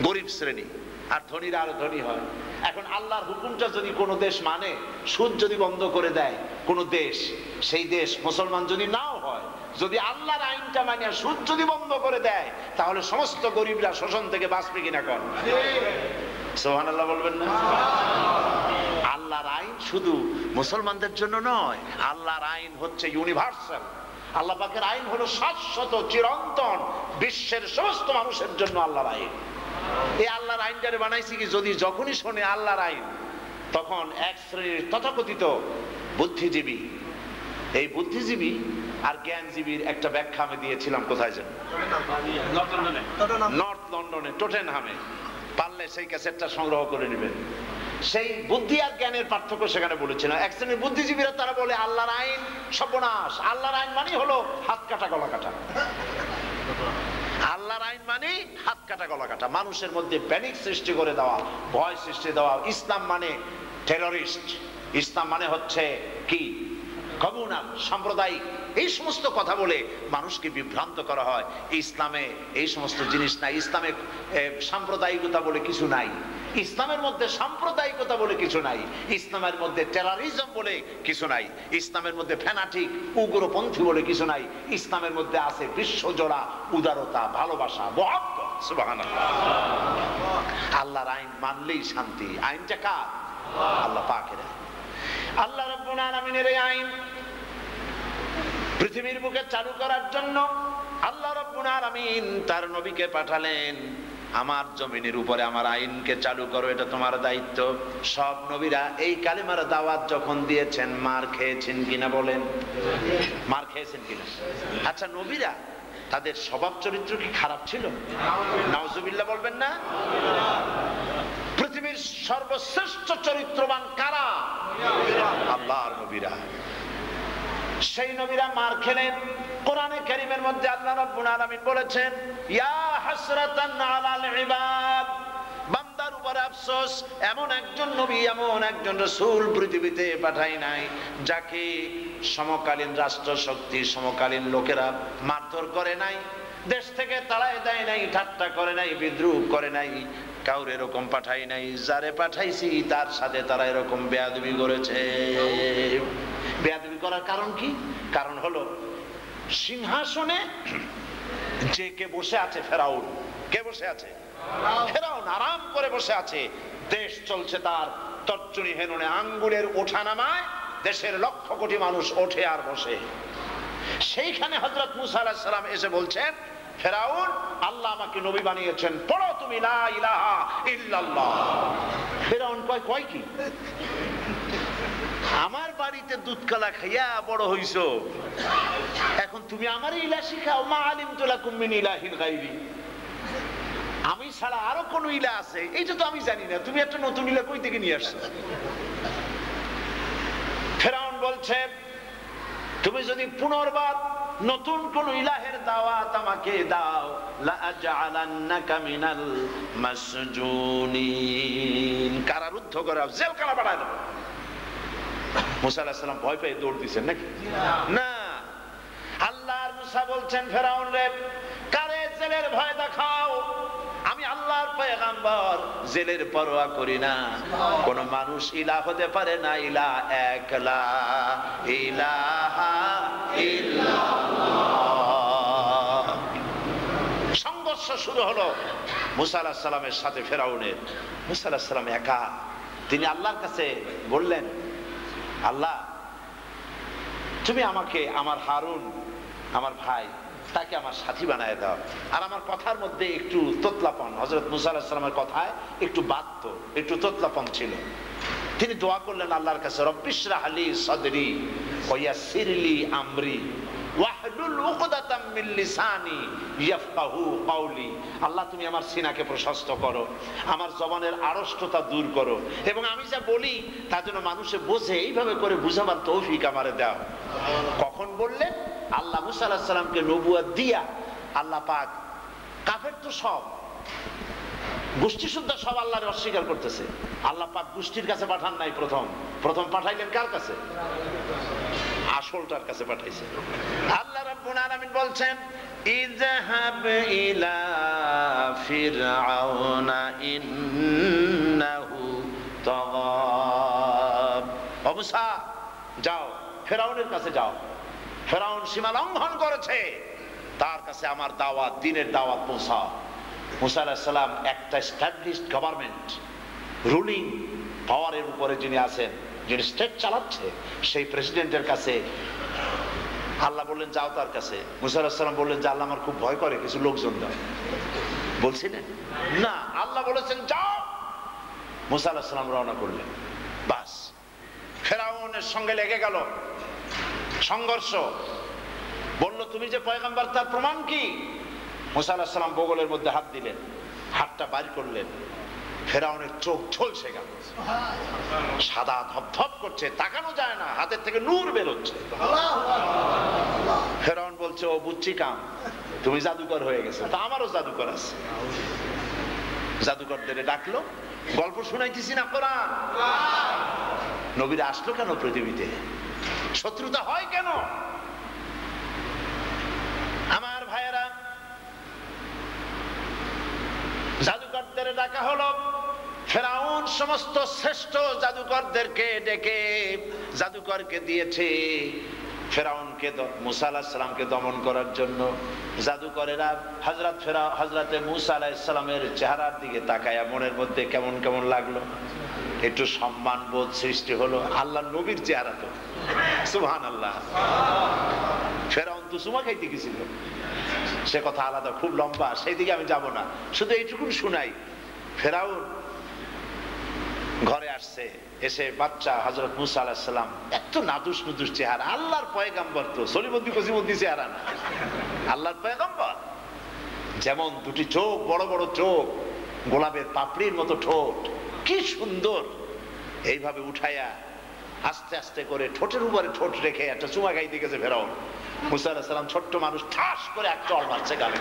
গরিব শ্রেণী, আর ধনীরা আরো ধনী হয়। এখন আল্লাহর হুকুমটা যদি কোনো দেশ মানে, সুদ যদি বন্ধ করে দেয় কোনো দেশ, সেই দেশ মুসলমান যদি নাও হয়, যদি আল্লাহর আইনটা মানে সুদ যদি বন্ধ করে দেয়, তাহলে সমস্ত গরিবরা শোষণ থেকে বাঁচবে কিনা কর? সুবহানাল্লাহ বলবেন না? আল্লাহর আইন শুধু মুসলমানদের জন্য নয়, আল্লাহর আইন হচ্ছে ইউনিভার্সাল। আল্লাহ পাকের আইন হলো শাশ্বত, চিরন্তন, বিশ্বের সমস্ত মানুষের জন্য আল্লাহর আইন। এই আল্লাহর আইনটারে বানাইছি কি, যদি যখনই শোনে আল্লাহর আইন, তখন এক শ্রেণীর তথাকথিত বুদ্ধিজীবী, এই বুদ্ধিজীবী আর জ্ঞানজীবীর একটা ব্যাখ্যা আমি দিয়েছিলাম, কোথায় যেন, নর্থ লন্ডনে, টটেনহামে। পারলে সেই ক্যাসেটটা সংগ্রহ করে নেবেন। সেই বুদ্ধি আর জ্ঞানের পার্থক্য সেখানে বলেছিলাম। এক শ্রেণীর বুদ্ধিজীবীরা তারা বলে আল্লাহর আইন সর্বনাশ, আল্লাহর আইন মানে হলো হাত কাটা গলা কাটা। আল্লাহর আইন মানে হাত কাটা গলা কাটা, মানুষের মধ্যে প্যানিক সৃষ্টি করে দেওয়া, ভয় সৃষ্টি দেওয়া। ইসলাম মানে টেররিস্ট, ইসলাম মানে হচ্ছে কি কমিউনাল, সাম্প্রদায়িক, এই সমস্ত কথা বলে মানুষকে বিভ্রান্ত করা হয়। ইসলামে এই সমস্ত জিনিস নাই। ইসলামে সাম্প্রদায়িকতা বলে কিছু নাই, ইসলামের মধ্যে সাম্প্রদায়িকতা বলে কিছু নাই, ইসলামের মধ্যে টেররিজম বলে কিছু নাই, ইসলামের মধ্যে ফ্যানাটিক উগ্রপন্থী বলে কিছু নাই। ইসলামের মধ্যে আছে বিশ্বজোড়া উদারতা, ভালোবাসা, মহব্বত। সুবহানাল্লাহ। আল্লাহর আইন মানলেই শান্তি। আইনটা কার? আল্লাহ পাকের। আল্লাহ রাব্বুল আলামিনের এই আইন পৃথিবীর বুকে চালু করার জন্য আল্লাহ রাব্বুল আলামিন তার নবীকে পাঠালেন। আমার জমিনের উপরে আমার আইনকে চালু করো, এটা তোমার দায়িত্ব। সব নবীরা এই কালিমার দাওয়াত যখন দিয়েছেন, মার খেয়েছেন কিনা বলেন? মার খেয়েছেন কিনা? আচ্ছা, নবীরা তাদের স্বভাব চরিত্র কি খারাপ ছিল? নাউজুবিল্লাহ বলবেন না? পৃথিবীর সর্বশ্রেষ্ঠ চরিত্রবান কারা? আল্লাহর নবীরা। সেই নবীরা মার খেলেন। কোরআনে কারীমের মধ্যে আল্লাহ রাব্বুল আলামিন বলেছেন, ইয়া হাসরাতান আলাল ইবাদ, বান্দার উপরে আফসোস, এমন একজন নবী, এমন একজন রাসূল পৃথিবীতে পাঠাই নাই যাকে সমকালীন রাষ্ট্র শক্তি, সমকালীন লোকেরা মারধর করে নাই, দেশ থেকে তাড়ায় দেয় নাই, ঠাট্টা করে নাই, বিদ্রুপ করে নাই, কাউরে এরকম পাঠাই নাই। যারে পাঠাইছি তার সাথে তারা এরকম বেয়াদবি করেছে। বেয়াদবি করার কারণ কি? কারণ হলো সিংহাসনে যে কে বসে আছে, ফেরাউন। কে বসে আছে? ফেরাউন আরাম করে বসে আছে। দেশ চলছে তার তর্জনী হেননে, আঙ্গুলের ওঠানামায় দেশের লক্ষ কোটি মানুষ ওঠে আর বসে। সেইখানে হযরত মুসা আলাইহিস সালাম এসে বলছেন, ফেরাউন, আল্লাহ আমাকে নবী বানিয়েছেন, পড়ো তুমি লা ইলাহা ইল্লাল্লাহ। ফেরাউন কয় কি? আমার বাড়িতে দুধ কলা খাইয়া বড় হইছো, এখন তুমি আমার ইলাহ শিখাও? মা আলিমতু লাকুম মিন ইলাহিন গায়রি, আমি ছাড়া আরো কোন ইলাহ আছে এইটা তো আমি জানি না, তুমি একটা নতুন ইলাহ কই থেকে নিয়ে আসছো? ফেরাউন বলছে, তুমি যদি পুনর্বার নতুন কোন ইলাহের দাওয়াত আমাকে দাও, লা আজআলান্নাকা মিনাল মাসজুনিন, কারারুদ্ধ করে জেলখানা পাঠায় দেব। মুসা আলাইহিস সালাম ভয় পেয়ে দৌড় দিয়েছেন নাকি? না। আল্লাহর মুসা বলছেন, ফেরাউন রে, কারে জেলের ভয় দেখাও? আমি আল্লাহর পয়গম্বর, জেলের পরোয়া করি না। কোন মানুষ ইলাহ হতে পারে না, ইলাহ এক, লা ইলাহা ইল্লাল্লাহ। সংঘর্ষ শুরু হলো মুসা আলাইহিস সালামের সাথে ফেরাউনের। মুসা আলাইহিস সালাম একা, তিনি আল্লাহর কাছে বললেন, আল্লাহ, তুমি আমাকে আমার হারুন, আমার ভাই, তাকে আমার সাথী বানায় দাও। আর আমার কথার মধ্যে একটু তোতলাপন, হযরত মুসা আলাইহিস সালামের কথায় একটু বাধ্য, একটু তোতলাপন ছিল। তিনি দোয়া করলেন আল্লাহর কাছে, রব্বিশরাহ লি সাদরি ওয়া ইয়াসসির লি আমরি ওয়াহলুল উকদাতাম মিন লিসানি ইয়াফকাহু কওলি। আল্লাহ, তুমি আমার সিনাকে প্রশস্ত করো, আমার জবানের আড়ষ্টতা দূর করো, এবং আমি যা বলি তা যেন মানুষে বোঝে, এইভাবে করে বুঝাবার তৌফিক আমারে দাও। কখন বললেন? আল্লাহ মুসা আলাইহিস সালামকে নবুয়ত দিয়া, আল্লাহ পাক, কাফের তো সব গোষ্ঠী শুদ্ধ সব আল্লাহরে অস্বীকার করতেছে। আল্লাহ পাক গোষ্ঠীর কাছে পাঠান নাই, প্রথম পাঠাইলেন কার কাছে? আসলটার কাছে পাঠাইছে। আল্লাহ রাব্বুল আলামিন বলছেন ইযহাব ইলা ফিরআউনা ইন্নাহু তাগা। ও মূসা যাও, ফিরআউনের কাছে যাও, ফিরআউন সীমা লঙ্ঘন করেছে, তার কাছে আমার দাওয়াত, দ্বীনের দাওয়াত পৌঁছাও। মূসা আলাইহিস সালাম একটা এস্টাবলিশড গভর্নমেন্ট, রুলিং পাওয়ারের উপরে যিনি আছেন, যিনি স্টেট চালাচ্ছে, সেই প্রেসিডেন্টের কাছে আল্লাহ বললেন যাও তার কাছে। মূসা আলাইহিস সালাম বললেন যে আল্লাহ আমার খুব ভয় করে, কিছু লোকজন দাও। বলছিলেন না, আল্লাহ বলেছেন যাও। মূসা আলাইহিস সালাম রওনা করলেন। বাস, ফিরআউনের সঙ্গে লেগে গেল সংঘর্ষ। বলল তুমি যে পয়গম্বর তার প্রমাণ কি? মূসা আলাইহিস সালাম বগলের মধ্যে হাত দিলেন, হাতটা বাইর করলেন, ফিরআউনের চোখ ঝলসে গেল, সাদা ধপধপ করছে, তাকানো যায় না, হাতের থেকে নূর বের হচ্ছে। ফিরআউন বলছে ও বুঝছি কাম, তুমি জাদুকর হয়ে গেছে। তা আমারও জাদুকর আছে। জাদুকরদের ডাকলো, গল্প শুনাইতেছি না কোরআন। নবীরা আসলো কেন পৃথিবীতে? শত্রুতা হয় কেন? আমার ভাইয়েরা, জাদুকরদের ডাকা হলো। ফিরআউন সমস্ত শ্রেষ্ঠ জাদুকরদেরকে ডেকে জাদুকরকে দিয়েছে ফিরআউনকে, মূসা আলাইহিস সালামকে দমন করার জন্য। জাদুকরেরা হযরতে মূসা আলাইহিস সালামের চেহারার দিকে তাকায়া মনের মধ্যে কেমন কেমন লাগলো, একটু সম্মান বোধ সৃষ্টি হলো। আল্লাহ নবীর চেহারা তো, সুবহানাল্লাহ। ফিরআউন তো চুমা খাইতে গেছিল, সে কথা আলাদা, খুব লম্বা, সেই দিকে আমি যাব না, শুধু এইটুকু শুনাই। ফিরআউন ঘরে আসছে, এসে বাচ্চা হযরত মূসা আলাইহিস সালাম, এত নাদুস নুদুস চেহারা, আল্লাহর পয়গম্বর তো, সলিবদ্দি কসিবদ্দি চেহারা না, আল্লাহর পয়গম্বর। যেমন দুটি চোখ, বড় বড় চোখ, গোলাপের পাপড়ির মতো ঠোঁট, কি সুন্দর। এইভাবে উঠাইয়া আস্তে আস্তে করে ঠোঁটের উপরে ঠোঁট রেখে একটা চুমা খাইতে গেছে ফিরআউন। মূসা আলাইহিস সালাম ছোট্ট মানুষ, ঠাস করে এক চড় মারছে গালে।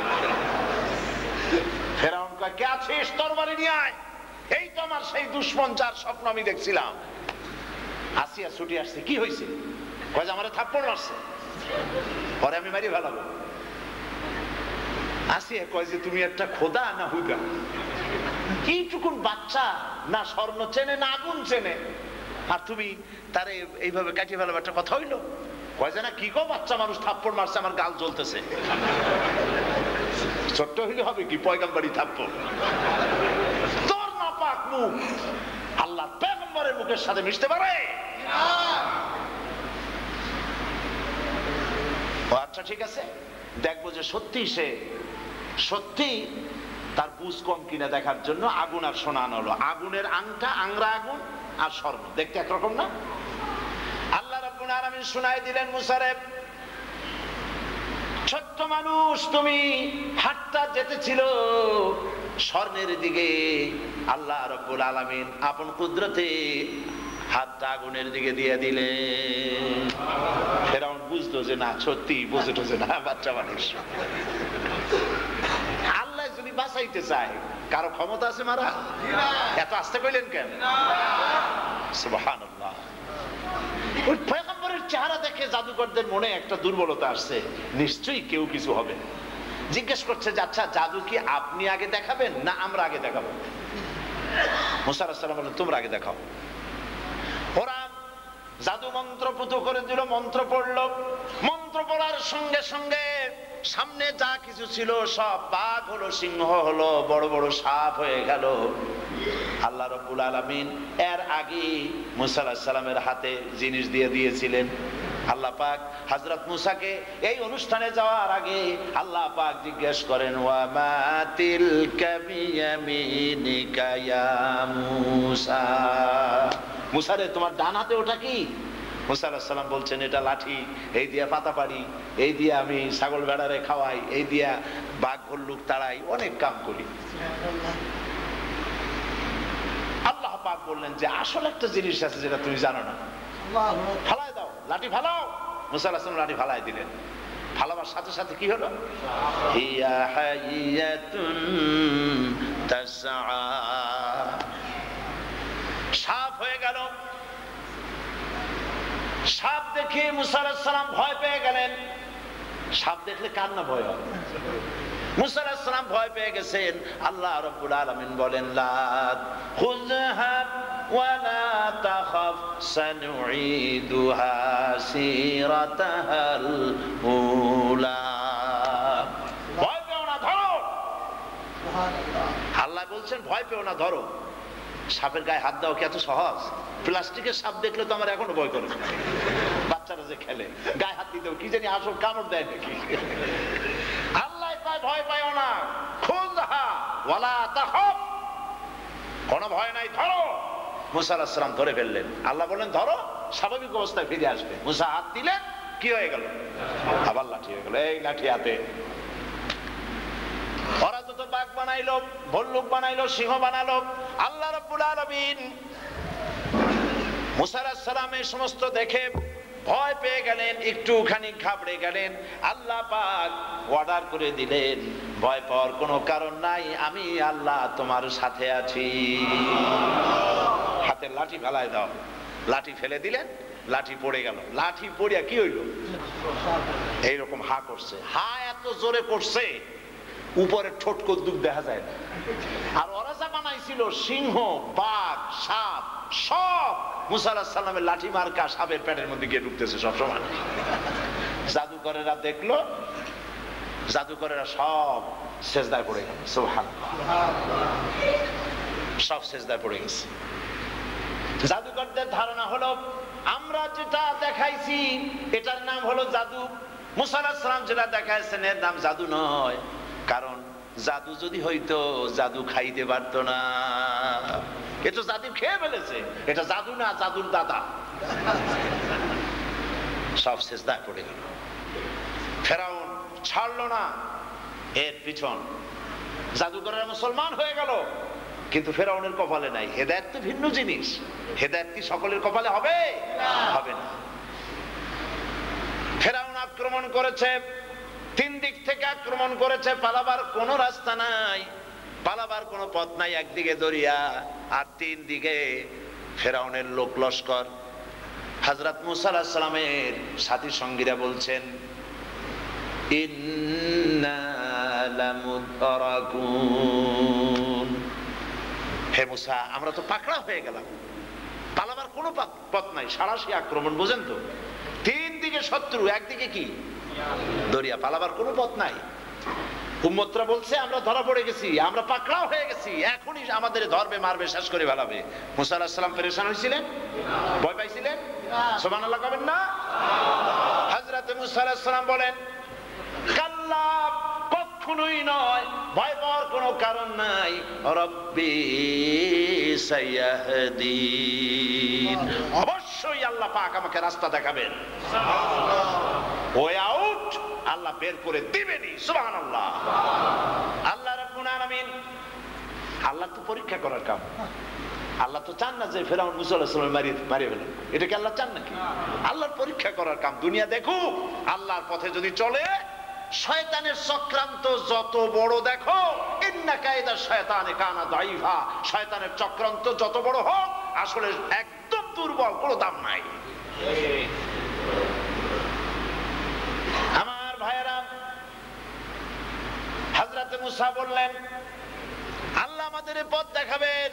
ফিরআউন কয় কে আছিস, তরবারি নিয়ে আয়। এই তো আমার সেই দুশমন যার স্বপ্ন আমি দেখছিলাম। আসিয়া ছুটি আসছে, কি হয়েছে? কয় যে আমারে থাপ্পড় মারছে, পরে আমি মারি ফেলাবো। আসিয়া কয় যে তুমি একটা খোদা না হুদা? এইটুকুন বাচ্চা না স্বর্ণ চেনে না আগুন চেনে, আর তুমি তারে এইভাবে কাটিয়ে ফেলাবো, একটা কথা হইলো? কয় যে না, কি গো বাচ্চা মানুষ থাপ্পড় মারছে, আমার গাল জ্বলতেছে। ছোট্ট হইলে হবে কি পয়গম্বরী থাপ্পড়? তোর নাপাক মুখ আল্লাহর পয়গম্বরের মুখের সাথে মিশতে পারে? আচ্ছা ঠিক আছে, দেখবো যে সত্যি সে সত্যি তার বুঝ কম কিনা দেখার জন্য আগুন আর সোনা আনলো। আগুনের আংটা, আংরা আগুন আর স্বর্ণ, দেখতে একরকম না? আল্লাহ রাব্বুল আলামিন শুনাই দিলেন, মুসারে ছোট্ট মানুষ, তুমি হাতটা যেতেছিল স্বর্ণের দিকে, আল্লাহ রাব্বুল আলামিন আপন কুদরতে হাতটা আগুনের দিকে দিয়ে দিলেন। ফিরআউন বুঝতো যে না, সত্যি বুঝে টুঝে না, বাচ্চা মানুষ। আল্লাহ যদি বাঁচাইতে চায়, কারো ক্ষমতা আছে মারা? এত আস্তে কইলেন কেন? সুবহানাল্লাহ। ওই পয়গম্বরের চেহারা দেখে জাদুকরদের মনে একটা দুর্বলতা আসছে, নিশ্চয়ই কেউ কিছু হবে। জিজ্ঞেস করছে যে আচ্ছা, জাদু কি আপনি আগে দেখাবেন না আমরা আগে দেখাবো? মূসা আলাইহিস সালাম বললেন তোমরা আগে দেখাও। ওরা জাদু মন্ত্র পুত করে দিল, মন্ত্র পড়লো। মন্ত্র পড়ার সঙ্গে সঙ্গে সামনে যা কিছু ছিল সব বাঘ হলো, সিংহ হলো, বড় বড় সাপ হয়ে গেল। আল্লাহ রাব্বুল আলামিন এর আগে মূসা আলাইহিস সালামের হাতে জিনিস দিয়ে দিয়েছিলেন। আল্লাহ পাক হযরত মূসাকে এই অনুষ্ঠানে যাওয়ার আগে আল্লাহ পাক জিজ্ঞেস করেন, ওয়া মা তিলকা বিয়ামিনিকা ইয়া মূসা, মূসা রে তোমার ডান হাতে ওটা কি? মূসা আলাইহিস সালাম বলছেন এটা লাঠি, এই দিয়া পাতা পারি, এই দিয়া আমি ছাগল ভেড়ারে খাওয়াই, এই দিয়া বাঘ ভল্লুক তাড়াই, অনেক কাম করি। আল্লাহ পাক বললেন যে আসল একটা জিনিস আছে যেটা তুমি জানো না, ফালাই দাও, লাঠি ফালাও। মূসা আলাইহিস সালাম লাঠি ফালাই দিলেন। ফালাবার সাথে সাথে কি হলো? হিয়া হাইয়াতুন তাসআ, সাপ হয়ে গেল। সাপ দেখে মূসা আলাইহিস সালাম ভয় পেয়ে গেলেন। সাপ দেখলে কার না ভয় হয়? মুসা আলাইহিস সালাম ভয় পেয়ে গেছেন। আল্লাহ রাব্বুল আলামিন বলেন, লা খুযহা ওয়া লা তাখাফ সানুঈদুহা সিরাতাহাল উলা। ভয় পেও না, ধরো। আল্লাহ বলছেন ভয় পেও না, ধরো। সাপের গায়ে হাত দাও কি এত সহজ? প্লাস্টিকের সাপ দেখলে তো আমার এখনো ভয় করে। বাচ্চারা যে খেলে গায়ে হাত দিতেও কি জানি আসল কামড় দেয় নাকি। আল্লাহ কয় ভয় পাইও না, খুযহা ওয়ালা তাখাফ, কোনো ভয় নাই, ধরো। মুসা আলাইহিস সালাম ধরে ফেললেন। আল্লাহ বললেন ধরো, স্বাভাবিক অবস্থায় ফিরে আসবে। মুসা হাত দিলেন, কি হয়ে গেল? আবার লাঠি হয়ে গেল। এই লাঠি হাতে। ওরা তো বাঘ বানাইলো, ভল্লুক বানাইলো, সিংহ বানালো। আল্লাহ রাব্বুল আলামিন মুসা আলাইহিস সালামের সমস্ত দেখে ভয় পেয়ে গেলেন, একটুখানি ঘাবড়ে গেলেন। আল্লাহ পাক অর্ডার করে দিলেন, ভয় পাওয়ার কোনো কারণ নাই, আমি আল্লাহ তোমার সাথে আছি। হাতের লাঠি ফেলায় দাও। লাঠি ফেলে দিলেন, লাঠি পড়ে গেল। লাঠি পড়িয়া কি হইল? এইরকম হা করছে। হা এত জোরে করছে উপরে ঠোঁট কদ্দুক দেখা যায় না। আর ওরা যা বানাইছিল সিংহ, বাঘ, সাপ, সব মুসা আলাইহিস সালামের লাঠি মার্কা সাপের পেটের মধ্যে গিয়ে ঢুকতেছে সবসময়। জাদুকরেরা দেখলো, জাদুকরেরা সব সেজদায় পড়ে গেল। সুবহানাল্লাহ, সব সেজদায় পড়ে গেছে। জাদুকরদের ধারণা হলো আমরা যেটা দেখাইছি এটার নাম হলো জাদু। মুসা আলাইহিস সালাম যেটা দেখাইছেন এর নাম জাদু নয়, কারণ জাদু যদি হইতো জাদু খাইতে পারতো না। এটা জাদু খেয়ে ফেলেছে, এটা জাদু না, জাদুর দাদা। সব সেজদায় পড়ে গেল। ফেরাউন ছাড়লো না এর পিছন। জাদুকরেরা মুসলমান হয়ে গেল, কিন্তু ফেরাউনের কপালে নাই। হেদায়েত তো ভিন্ন জিনিস। হেদায়েত কি সকলের কপালে হবে? হবে না। ফেরাউন আক্রমণ করেছে, তিন দিক থেকে আক্রমণ করেছে, পালাবার কোনো রাস্তা নাই, পালাবার কোনো পথ নাই। একদিকে দরিয়া আর তিন দিকে ফেরাউনের লোক লস্কর। হযরত মুসা আলাইহিস সালামের সাথী সঙ্গীরা বলছেন, ইন্না লামুদরাকুন, হে মুসা আমরা তো পাকড়া হয়ে গেলাম, পালাবার কোনো পথ নাই। সারাশি আক্রমণ, বুঝেন তো? তিন দিকে শত্রু, একদিকে কি দরিয়া, পালাবার কোনো পথ নাই। উম্মতরা বলছে আমরা ধরা পড়ে গেছি, আমরা পাকড়াও হয়ে গেছি, এখনই আমাদের ধরবে, মারবে, শেষ করে ফেলাবে। মুসা আলাইহিস সালাম পেরেশান হয়েছিলেন, ভয় পাইছিলেন? সুবহানাল্লাহ কবেন না? হযরত মুসা আলাইহিস সালাম বলেন, কাল্লা, কখনোই নয়, ভয় পাওয়ার কোনো কারণ নাই। রব্বি সাইয়াহদিন, অবশ্যই আল্লাহ পাক আমাকে রাস্তা দেখাবেন। ওয়ে আউট আল্লাহ বের করে দিবেনই। সুবহানাল্লাহ। আল্লাহ রাব্বুল আলামিন, আল্লাহ তো পরীক্ষা করার কাম। আল্লাহ তো চান না যে ফেরাউন মুসা আলাইহিস সালাম মারিয়ে ফেলেন। এটা কি আল্লাহ চান নাকি? আল্লাহর পরীক্ষা করার কাম। দুনিয়া দেখুক, আল্লাহর পথে যদি চলে, শয়তানের চক্রান্ত যত বড় দেখো, ইন্না কায়দা শয়তানে কানা দাইফা, শয়তানের চক্রান্ত যত বড় হোক আসলে একদম দুর্বল, কোনো দাম নাই। আমার ভাইয়েরা, হযরত মুসা বললেন আল্লাহ আমাদের পথ দেখাবেন।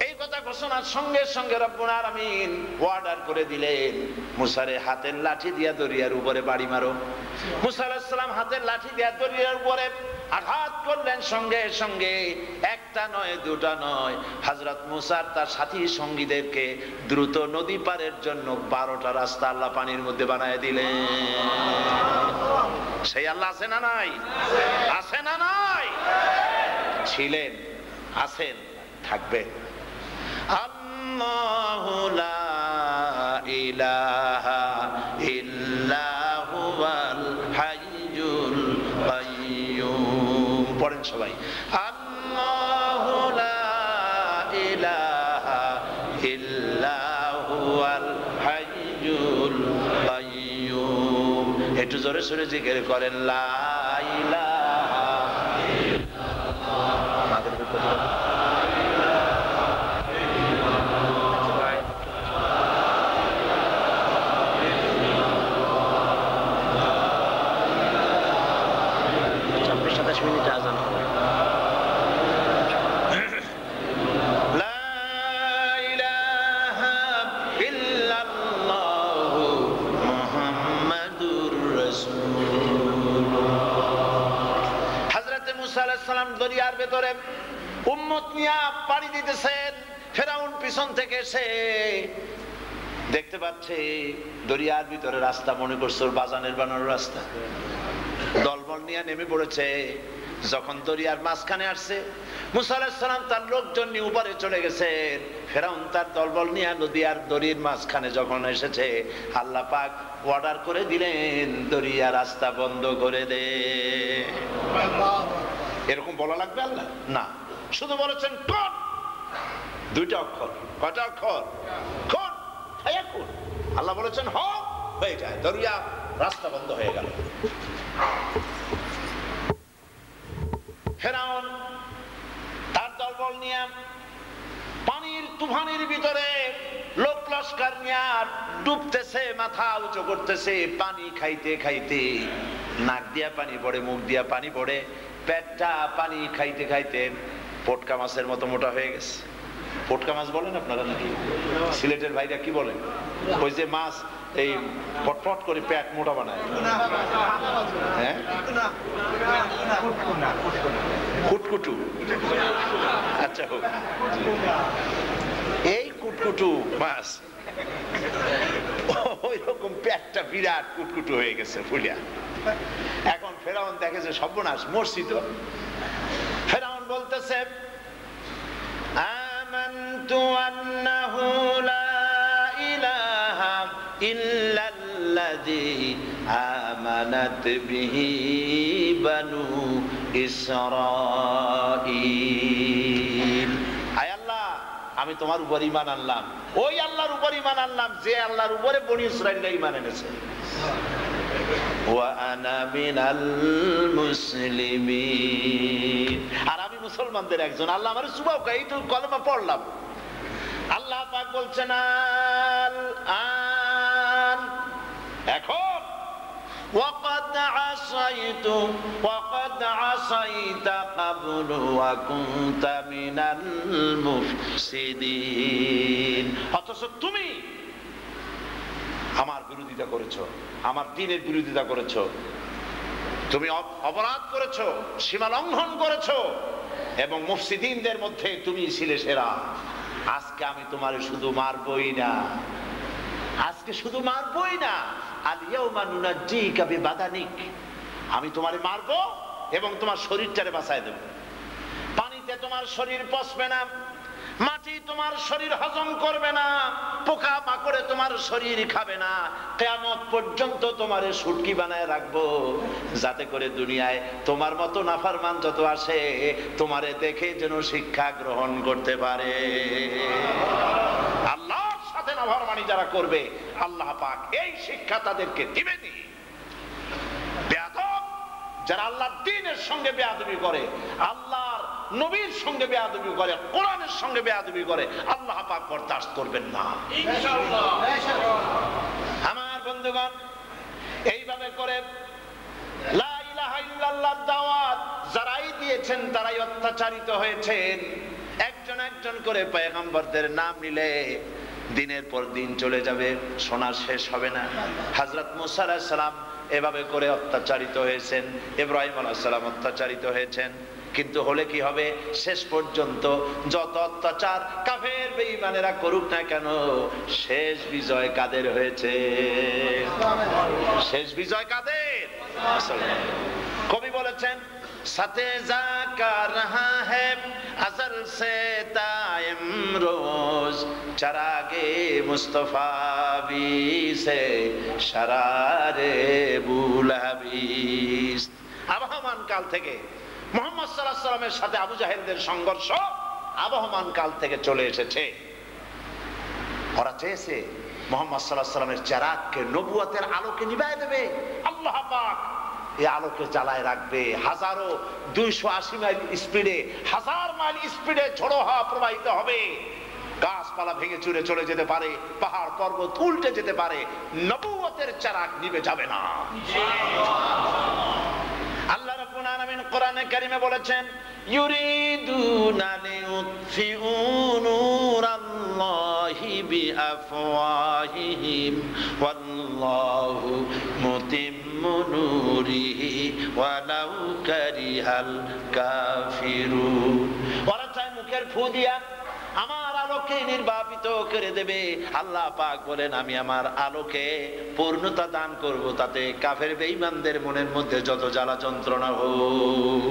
এই কথা ঘোষণার সঙ্গে সঙ্গে রব্বুল আলামিন অর্ডার করে দিলেন, মুসারে হাতের লাঠি দিয়া দরিয়ার উপরে বাড়ি মারো। মুসা আলাইহিস সালাম হাতের লাঠি দিয়া দরিয়ার উপরে আঘাত করলেন। সঙ্গে সঙ্গে একটা নয়, দুটা নয়, হযরত মুসা তার সাথী সঙ্গীদেরকে দ্রুত নদী পারের জন্য 12টা রাস্তা আল্লাহ পানির মধ্যে বানায় দিলেন। সেই আল্লাহ আছে না নাই? আছে না নাই? ছিলেন, আছেন, থাকবেন। আল্লাহু লা ইলাহা ইল্লা হুয়াল হাইয়ুল কাইয়্যুম। পড়েন সবাই, আল্লাহু লা ইলাহা ইল্লা হুয়াল হাইয়ুল কাইয়্যুম। একটু জোরে সরে জিকির করেন, লা ইলাহা ইল্লাল্লাহ। উম্মত নিয়ে পাড়ি দিতেছেন। ফেরাউন পিছন থেকে এসে দেখতে পাচ্ছে দরিয়ার ভিতরে রাস্তা, মনে করছে ওর বাজানের বানানোর রাস্তা, দলবল নিয়ে নেমে পড়েছে। যখন দরিয়ার মাঝখানে আসছে, মুসা আলাইহিস সালাম তার লোকজন নিয়ে উপরে চলে গেছেন। ফেরাউন তার দলবল নিয়ে নদীর দরিয়ার মাঝখানে যখন এসেছে, আল্লাহ পাক অর্ডার করে দিলেন দরিয়া রাস্তা বন্ধ করে দে। এরকম বলা লাগবে আল্লাহ? না, শুধু বলেছেন কোন, দুইটা অক্ষর। কয়টা অক্ষর? কোন, ফায়াকুন। আল্লাহ বলেছেন হ, হয়ে যায়, দরিয়া রাস্তা বন্ধ হয়ে গেল। ফেরাউন তার দলবল নিয়ে পানির তুফানের ভিতরে লোক লস্কর নিয়ে ডুবতেছে, মাথা উঁচু করতেছে, পানি খাইতে খাইতে নাক দিয়া পানি পড়ে, মুখ দিয়া পানি পড়ে, পেটটা পানি খাইতে খাইতে পটকা মাছের মতো মোটা হয়ে গেছে। পটকা মাছ বলেন আপনারা নাকি? সিলেটের ভাইরা কি বলেন? ওই যে মাছ এই পটপট করে পেট মোটা বানায়, হ্যাঁ, কুটকুটু। আচ্ছা হোক, এই কুটকুটু মাছ ওই রকম পেটটা বিরাট কুটকুটু হয়ে গেছে ফুলিয়া। এখন ফেরাউন দেখে যে সর্বনাশ, মরছি তো। ফেরাউন বলতেছে আমানতু আন্নাহু লা ইলাহা ইল্লাল্লাযী আমানাত বিহি বানু ইসরাঈল। আয় আল্লাহ, আমি তোমার উপর ঈমান আনলাম, ওই আল্লাহর উপর ঈমান আনলাম যে আল্লাহর উপরে বনি ইসরাঈলরা ঈমান এনেছে। ওয়া আনা মিনাল মুসলিমিন, আর আমি মুসলমানদের একজন। আল্লাহ আমার সুবাও এইটু কলমা পড়লাম। আল্লাহ পাক বলছেন আল আন, এখন ওয়াকাদ আসাইতু ওয়াকাদ আসাইতা ক্বাবলু ওয়া কুনতা মিনাল মুফসিদিন। অথচ তুমি আমার বিরোধিতা করেছো, আমার দ্বীনের বিরোধিতা করেছো, তুমি অপরাধ করেছো, সীমা লঙ্ঘন করেছো, এবং মুফসিদিনদের মধ্যে তুমি ছিলে সেরা। আজকে আমি তোমারে শুধু মারবই না, আজকে শুধু মারবই না, আল ইয়াউমা নুনাজ্জিকা বিবাদানিক, আমি তোমারে মারবো এবং তোমার শরীরটারে বাঁচায় দেব। পানিতে তোমার শরীর পচবে না, মাটি তোমার শরীর হজম করবে না, পোকা মাকড়ে তোমার শরীর খাবে না। কিয়ামত পর্যন্ত তোমারে শুটকি বানায় রাখবো, যাতে করে দুনিয়ায় তোমার মতো নাফরমান যত আসে তোমারে দেখে যেন শিক্ষা গ্রহণ করতে পারে। আল্লাহর সাথে নাফরমানি যারা করবে, আল্লাহ পাক এই শিক্ষা তাদেরকে দিবেনই। বেয়াদব যারা আল্লাহর দ্বীনের সঙ্গে বেয়াদবি করে, আল্লাহর নবীর সঙ্গে বেয়াদবি করে, কোরআনের সঙ্গে বেয়াদবি করে, আল্লাহ পাক বরদাস্ত করবেন না ইনশাআল্লাহ। আমার বন্ধুগণ, এইভাবে করে লা ইলাহা ইল্লাল্লাহর দাওয়াত যারাই দিয়েছেন তারাই অত্যাচারিত হয়েছেন। একজন একজন করে পয়গম্বরদের নাম নিলে দিনের পর দিন চলে যাবে, শোনা শেষ হবে না। হযরত মুসা আলাইহিস সালাম এভাবে করে অত্যাচারিত হয়েছেন, ইব্রাহিম আলাইহিস সালাম অত্যাচারিত হয়েছেন। কিন্তু হলে কি হবে, শেষ পর্যন্ত যত অত্যাচার কাফের বেঈমানেরা করুক না কেন, শেষ বিজয় কাদের হয়েছে? শেষ বিজয় কাদের? কবি বলেছেন সাথে জাকা রহা হ্যায় আজল সে তা ইমরোজ চারাগে মুস্তফা বি সে শরারে বুলহাবিস। আবহমান কাল থেকে মুহাম্মদ সাল্লাল্লাহু আলাইহি ওয়াসাল্লামের সাথে আবু জাহেলদের সংঘর্ষ আবহমান কাল থেকে চলে এসেছে। ওরা চেয়েছে মুহাম্মদ সাল্লাল্লাহু আলাইহি ওয়াসাল্লামের চেরাগকে, নবুয়তের আলোকে নিভায় দেবে। আল্লাহ পাক এই আলোকে জ্বালায় রাখবে। হাজারো 280 মাইল স্পিডে, 1000 মাইল স্পিডে ঝড়ো হাওয়া প্রবাহিত হবে, গাছপালা ভেঙে চুরে চলে যেতে পারে, পাহাড় পর্বত উল্টে যেতে পারে, নবুয়তের চেরাগ নিভে যাবে না। আল্লাহ রাব্বুল আলামিন কোরআনে কারীমে বলেছেন ইউরিদুনা লিউতফিউ নূরাল্লাহি বিআফওয়াহিহিম ওয়াল্লাহু মুতিম্মু নূরিহি ওয়ালাউ কারিহাল কাফিরুন। ওরা নাফিখের ফু দিয়া আমার আলোকে নির্বাপিত করে দেবে। আল্লাহ পাক বলেন আমি আমার আলোকে পূর্ণতা দান করব, তাতে কাফের বেঈমানদের মনের মধ্যে যত জ্বালা যন্ত্রণা হোক,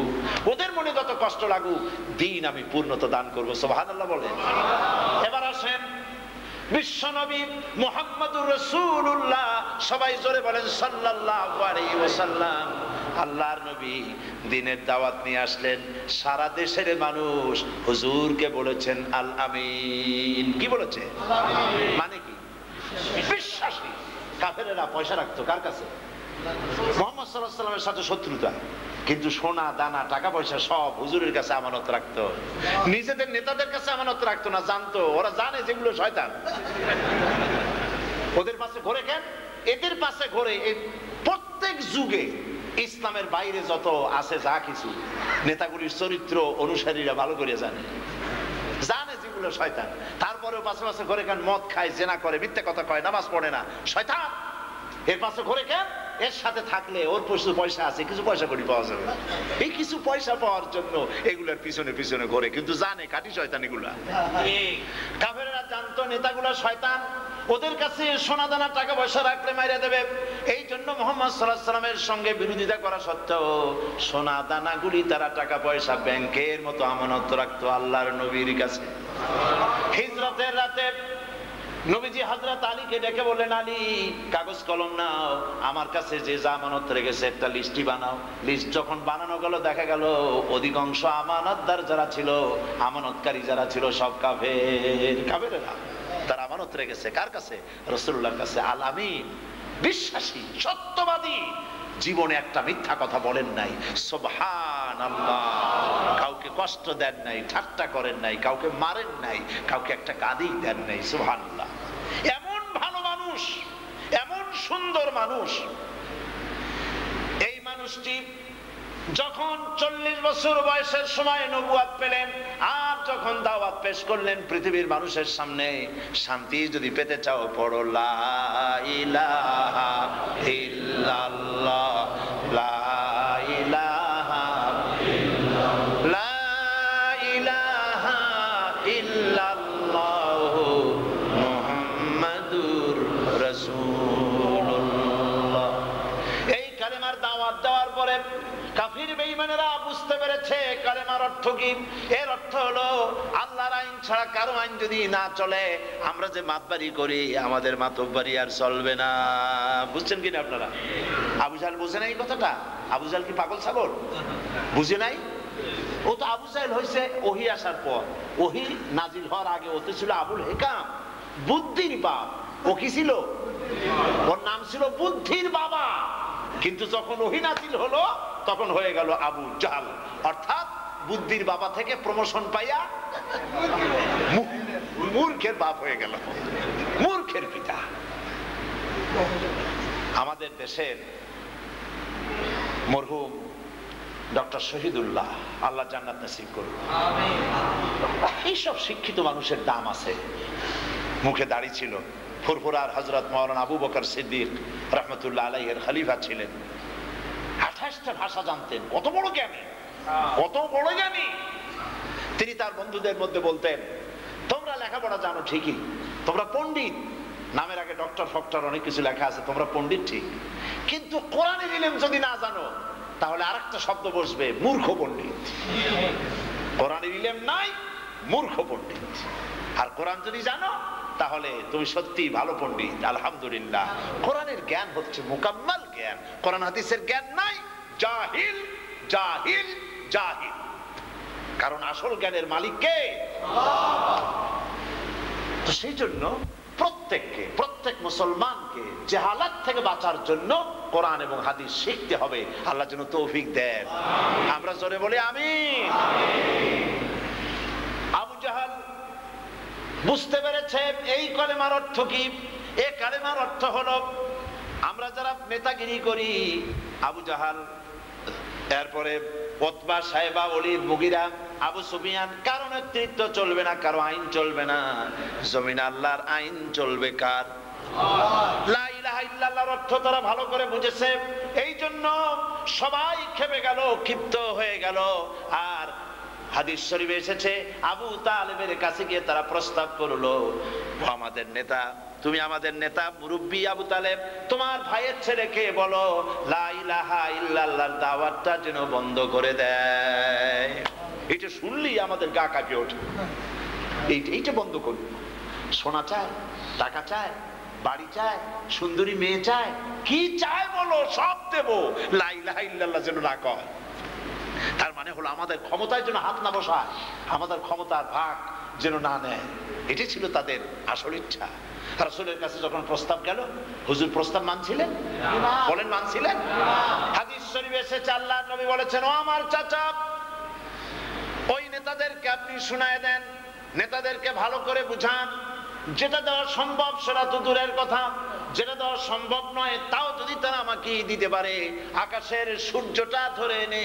ওদের মনে যত কষ্ট লাগুক, দিন আমি পূর্ণতা দান করব। সুবহানাল্লাহ বলেন। এবার আসেন বিশ্বনবী মুহাম্মদুর রাসূলুল্লাহ, সবাই জোরে বলেন সাল্লাল্লাহু আলাইহি ওয়াসাল্লাম। আল্লাহর নবী দ্বীনের দাওয়াত নিয়ে আসলেন, সারা দেশের মানুষ হুজুরকে বলেছেন আল আমিন। কি বলেছে? মানে কি? বিশ্বাসী। কাফেরেরা পয়সা রাখতো কার কাছে? মুহাম্মদ সাল্লাল্লাহু আলাইহি ওয়াসাল্লামের সাথে শত্রুতা, কিন্তু সোনা দানা টাকা পয়সা সব হুজুরের কাছে আমানত রাখতো। নিজেদের নেতাদের কাছে আমানত রাখতো না, জানতো, ওরা জানে যেগুলো শয়তান। ওদের পাশে ঘোরে কেন? এদের পাশে ঘোরে প্রত্যেক যুগে ইসলামের বাইরে যত আছে যা কিছু, নেতাগুলির চরিত্র অনুসারীরা ভালো করে জানে, জানে যেগুলো শয়তান। তারপরেও পাশে পাশে ঘোরে কেন? মদ খায়, জেনা করে, মিথ্যা কথা কয়, নামাজ পড়ে না, শয়তান। এর পাশে ঘোরে কেন? এর সাথে থাকলে ওর প্রচুর পয়সা আছে, কিছু পয়সা করি পাওয়া যাবে, এই কিছু পয়সা পাওয়ার জন্য এগুলোর পিছনে পিছনে ঘোরে, কিন্তু জানে খাঁটি শয়তান এগুলা। কাফেররা জানতো নেতাগুলা শয়তান, ওদের কাছে সোনা দানা টাকা পয়সা রাখলে মাইরা দেবে। এই জন্য মুহাম্মদ সাল্লাল্লাহু আলাইহি ওয়াসাল্লামের সঙ্গে বিরোধিতা করা সত্ত্বেও সোনা দানাগুলি তারা টাকা পয়সা ব্যাংকের মতো আমানত রাখতো আল্লাহর নবীর কাছে। হিজরতের রাতে নবীজি হযরত আলীকে ডেকে বললেন, আলী কাগজ কলম নাও, আমার কাছে যে জামানত রেখেছে একটা লিস্টি বানাও। লিস্ট যখন বানানো গেল, দেখা গেল অধিকাংশ আমানতদার যারা ছিল, আমানতকারী যারা ছিল, সব কাফেরেরা। তারা আমানত রেখেছে কার কাছে? রাসূলুল্লাহর কাছে। আল আমিন, বিশ্বাসী, সত্যবাদী, জীবনে একটা মিথ্যা কথা বলেন নাই। সুবহানাল্লাহ। কাউকে কষ্ট দেন নাই, ঠাট্টা করেন নাই, কাউকে মারেন নাই, কাউকে একটা গালি দেন নাই। সুবহানাল্লাহ। এমন ভালো মানুষ, এমন সুন্দর মানুষ। এই মানুষটি যখন 40 বছর বয়সের সময় নবুয়ত পেলেন, আর যখন দাওয়াত পেশ করলেন পৃথিবীর মানুষের সামনে, শান্তি যদি পেতে চাও পড়ো লা ইলাহা ইল্লাল্লাহ, লা ইলাহা লা ইলাহা ইল্লাল্লাহ মুহাম্মাদুর রাসূলুল্লাহ। এই কালেমার দাওয়াত দেওয়ার পরে কাফির বেঈমানেরা বুঝতে পেরেছে কালেমার অর্থ কি। এর অর্থ হলো আল্লাহর আইন ছাড়া কারো আইন যদি না চলে, আমরা যে মাতবাড়ি করি, আমাদের মাতব্বাড়ি আর চলবে না। বুঝছেন কিনা আপনারা? আবু জাহেল বুঝে নাই কথাটা? আবু জাহেল কি পাগল ছাগল? বুঝে নাই? ও তো আবু জাহেল হয়েছে ওহী আসার পর। ওহী নাজিল হওয়ার আগে ওতে ছিল আবুল হেকাম, বুদ্ধির বাপ। ও কি ছিল? ওর নাম ছিল বুদ্ধির বাবা। কিন্তু যখন ওহী নাজিল হলো, তখন হয়ে গেল আবু জাহেল, অর্থাৎ বুদ্ধির বাবা থেকে প্রমোশন পাইয়া মূর্খের বাপ হয়ে গেল, মূর্খের পিতা। আমাদের দেশের মরহুম ডক্টর শহীদুল্লাহ, আল্লাহ জান্নাত নসিব করুন। এইসব শিক্ষিত মানুষের দাম আছে। মুখে দাড়ি ছিল, ফুরফুরার হযরত মাওলানা আবু বকর সিদ্দিক রাহমাতুল্লাহ আলাইহির খলিফা ছিলেন। 28টা ভাষা জানতেন। কত বড় জ্ঞানী, কত বড় জ্ঞানী। তিনি তার বন্ধুদের মধ্যে বলতেন, তোমরা লেখাপড়া জানো ঠিকই, তোমরা পণ্ডিত, নামের আগে ডক্টর ফক্টর অনেক কিছু লেখা আছে, তোমরা পণ্ডিত ঠিক, কিন্তু কোরআনের ইলম যদি না জানো, তাহলে আরেকটা শব্দ বসবে, মূর্খ পণ্ডিত। কোরআনের ইলম নাই, মূর্খ পণ্ডিত। আর কোরআন যদি জানো, তাহলে তুমি সত্যি ভালো পণ্ডিত। আলহামদুলিল্লাহ, কোরআনের জ্ঞান হচ্ছে মুকাম্মাল জ্ঞান। কোরআন হাদিসের জ্ঞান নাই, জাহিল, জাহিল, জাহিল। কারণ আসল জ্ঞানের মালিক কে? তো সেই জন্য প্রত্যেককে, প্রত্যেক মুসলমানকে জাহালাত থেকে বাঁচার জন্য কোরআন এবং হাদিস শিখতে হবে। আল্লাহ যেন তৌফিক দেন। আমরা জোরে বলি আমিন। আবু জাহেল বুঝতে পেরেছে এই কালেমার অর্থ কি। এই কালেমার অর্থ হলো, আমরা যারা নেতাগিরি করি, আবু জাহেল, এরপরে উতবা, সাইবা, ওলীদ, মুগিরা, আবু সুফিয়ান, কারো নেতৃত্ব চলবে না, কারো আইন চলবে না। জমিন আল্লাহর আইন চলবে কার? লা ইলাহা ইল্লাল্লাহর অর্থ তারা ভালো করে বুঝেছে। এই জন্য সবাই খেপে গেল, ক্ষিপ্ত হয়ে গেল। আর হাদিস শরীফে এসেছে আবু তালেবের কাছে গিয়ে তারা প্রস্তাব করলো, ও আমাদের নেতা, তুমি আমাদের নেতা মুরব্বী আবু তালেব, তোমার ভাইয়ের ছেলেকে বলো লা ইলাহা ইল্লাল্লাহর দাওয়াতটা যেন বন্ধ করে দেয়। এটা শুনলেই আমাদের গা কাঁপে ওঠে। এইটা বন্ধ করুন। সোনা চায়, টাকা চায়, বাড়ি চায়, সুন্দরী মেয়ে চায়, কি চায় বলো, সব দেবো, লা ইলাহা ইল্লাল্লাহ যেন না কয়। তার মানে হলো আমাদের ক্ষমতায় যেন হাত না বসায়, আমাদের ক্ষমতার ভাগ যেন না নেয়। এটি ছিল তাদের আসল ইচ্ছা। রাসূলের কাছে যখন প্রস্তাব গেল, হুজুর প্রস্তাব মানছিলেন? বলেন মানছিলেন? হাদিস শরীফে এসেছে আল্লাহর নবী বলেছেন, ও আমার চাচা, ওই নেতাদেরকে আপনি শুনায় দেন, নেতাদেরকে ভালো করে বুঝান, যেটা দেওয়া সম্ভব সেটা তো দূরের কথা, যেটা দেওয়া সম্ভব নয় তাও যদি তারা আমাকে দিতে পারে, আকাশের সূর্যটা ধরে এনে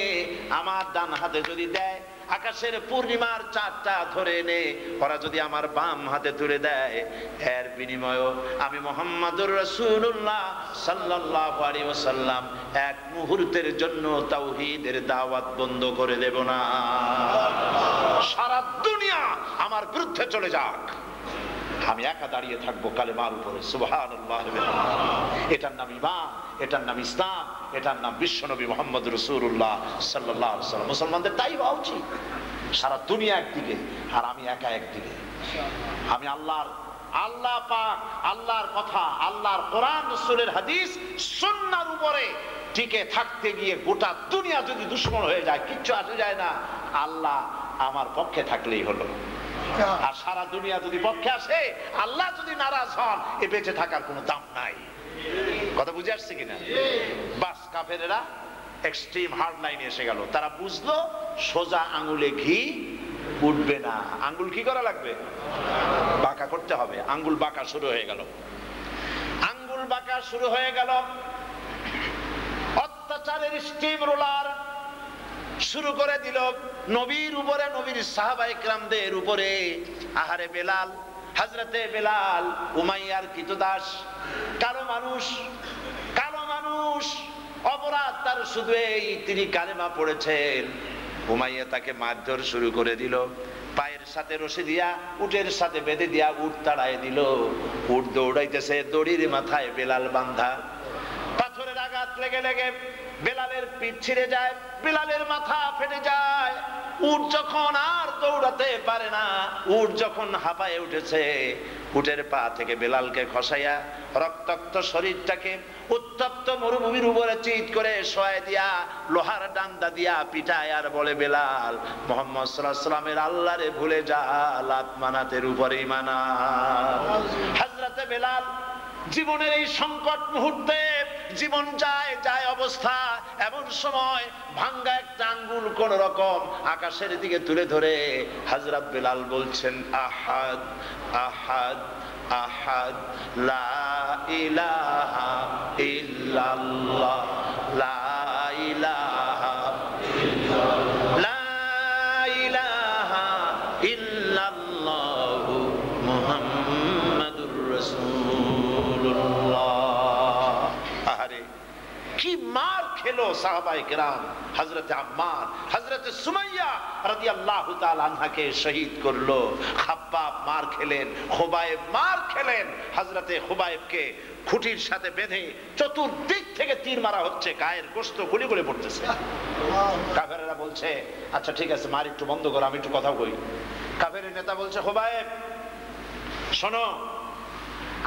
আমার ডান হাতে যদি দেয়, আকাশের পূর্ণিমার চাঁদটা ধরে এনে ওরা যদি আমার বাম হাতে তুলে দেয়, এর বিনিময়ে আমি মুহাম্মাদুর রাসূলুল্লাহ সাল্লাল্লাহু আলাইহি ওয়াসাল্লাম এক মুহূর্তের জন্য তাওহীদের দাওয়াত বন্ধ করে দেব না। সারা দুনিয়া আমার বিরুদ্ধে চলে যাক, আমি একা দাঁড়িয়ে থাকবো কালেমার উপরে। সুবহানাল্লাহ। এটার নাম ঈমান, এটার নাম ইসলাম, এটার নাম বিশ্বনবী মুহাম্মদ রাসূলুল্লাহ সাল্লাল্লাহু আলাইহি ওয়াসাল্লাম। মুসলমানদের তাই হওয়া উচিত। সারা দুনিয়া একদিকে আর আমি একা একদিকে। আমি আল্লাহ পাক, আল্লাহর কথা, আল্লাহর কোরআন, রাসূলের হাদিস, সুন্নাহর উপরে টিকে থাকতে গিয়ে গোটা দুনিয়া যদি দুশমন হয়ে যায়, কিচ্ছু আসে যায় না, আল্লাহ আমার পক্ষে থাকলেই হলো। আর সারা দুনিয়া যদি পক্ষে আসে, আল্লাহ যদি নারাজ হন, এ বেঁচে থাকার কোনো দাম নাই। কথা বুঝে আসছে কিনা? বাস, কাফেরেরা এক্সট্রিম হার্ড লাইনে এসে গেল। তারা বুঝলো সোজা আঙ্গুলে ঘি উঠবে না, আঙ্গুল কি করা লাগবে? বাঁকা করতে হবে। আঙ্গুল বাঁকা শুরু হয়ে গেল, আঙ্গুল বাঁকা শুরু হয়ে গেল। অত্যাচারের স্টিম রোলার শুরু করে দিল নবীর উপরে, নবীর সাহাবায়ে কেরামদের উপরে। আহারে বেলাল, হযরতে বেলাল উমাইয়ার কৃতদাস, কালো মানুষ, অপরাধ তার শুধু এই তিনি কালেমা পড়েছেন। উমাইয়া তাকে মারধর শুরু করে দিল, পায়ের সাথে রশি দিয়া, উটের সাথে বেঁধে দিয়া উট তাড়ায় দিল। উট দৌড়াইতেছে, দড়ির মাথায় বেলাল বান্ধা। পাথরের আঘাত লেগে লেগে বেলালের পিঠ ছিঁড়ে যায়, বেলালের মাথা ফেটে যায়। উট যখন আর দৌড়াতে পারে না, উট যখন হাঁপায়ে উঠেছে, উটের পা থেকে বেলালকে খসাইয়া রক্তাক্ত শরীরটাকে উত্তপ্ত মরুভূমির উপরে চিৎ করে শোয়ায় দিয়া লোহার ডান্ডা দিয়া পিটায় আর বলে, বেলাল, মুহাম্মদ সাল্লাল্লাহু আলাইহি ওয়াসাল্লামের আল্লাহরে ভুলে যা, লাত মানাতের উপরেই মানা। হযরতে বেলাল জীবনের এই সংকট মুহূর্তে, জীবন যায় অবস্থা, এমন সময় ভাঙ্গা একটা আঙ্গুল কোন রকম আকাশের দিকে তুলে ধরে হযরত বেলাল বলছেন, আহাদ আহাদ আহাদ, লা ইলাহা ইল্লাল্লাহ, লা ইলাহা ইল্লাল্লাহ, লা ইলাহা ইল্লাল্লাহ মুহাম্মাদুর রাসূলুল্লাহ। আহারে কি মার খেলো সাহাবায়ে কেরাম। হযরতে আম্মার, হযরতে সুমাইয়া রাদিয়াল্লাহু তাআলা আনহাকে শহীদ করলো। খাব্বাব মার খেলেন, খুবাইব মার খেলেন। হযরতে খুবাইবকে খুঁটির সাথে বেঁধে চতুর্দিক থেকে তীর মারা হচ্ছে, গায়ের গোশত গলে গলে পড়তেছে। কাফেরেরা বলছে, আচ্ছা ঠিক আছে, মার একটু বন্ধ করো, আমি একটু কথা কই। কাফেরের নেতা বলছে, খুবাইব শোনো,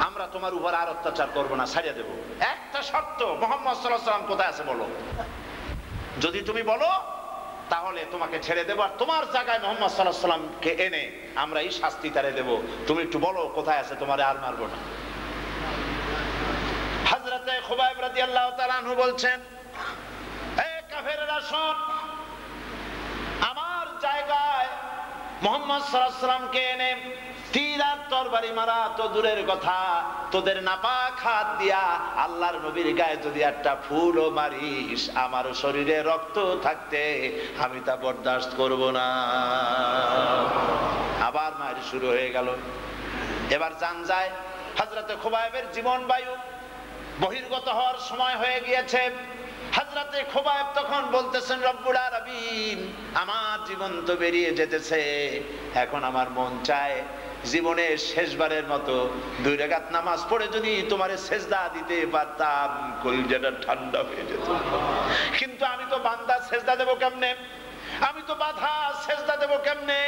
আমরা তোমার উপর আর অত্যাচার করবো না, ছাড়িয়ে দেবো, একটা শর্ত, মুহাম্মদ সাল্লাল্লাহু আলাইহি ওয়াসাল্লাম কোথায় আছে বলো। যদি তুমি বলো তাহলে তোমাকে ছেড়ে দেবো, আর তোমার জায়গায় মুহাম্মদ সাল্লাল্লাহু আলাইহি ওয়াসাল্লামকে এনে আমরা এই শাস্তি তারে দেবো। তুমি একটু বলো কোথায় আছে, তোমারে আর মারবো না। হযরতে খুবাইব রাদিয়াল্লাহু তাআলা আনহু বলছেন, এ কাফেরেরা শোন, আমার জায়গায় মুহাম্মদ সাল্লাল্লাহু আলাইহি ওয়াসাল্লামকে এনে তীর আর তরবারি মারা তো দূরের কথা, তোদের নাপাক হাত দিয়া আল্লাহর নবীর গায়ে যদি একটা ফুলও মারিস, আমার শরীরে রক্ত থাকতে আমি তা বরদাস্ত করব না। আবার মার শুরু হয়ে গেল। এবার জান যায় হযরতে খুবাইবের জীবন বায়ু বহির্গত হওয়ার সময় হয়ে গিয়েছে। হযরতে খুবাইব তখন বলতেছেন, রব্বুল আলামিন, আমার জীবন তো বেরিয়ে যেতেছে, এখন আমার মন চায় জীবনের শেষবারের মতো 2 রাকাত নামাজ পড়ে যদি তোমারে সেজদা দিতে পারতাম, কলিজাটা ঠান্ডা হয়ে যেত। কিন্তু আমি তো বান্দা, সেজদা দেব কেমনে? আমি তো বাধা, সেজদা দেব কেমনে?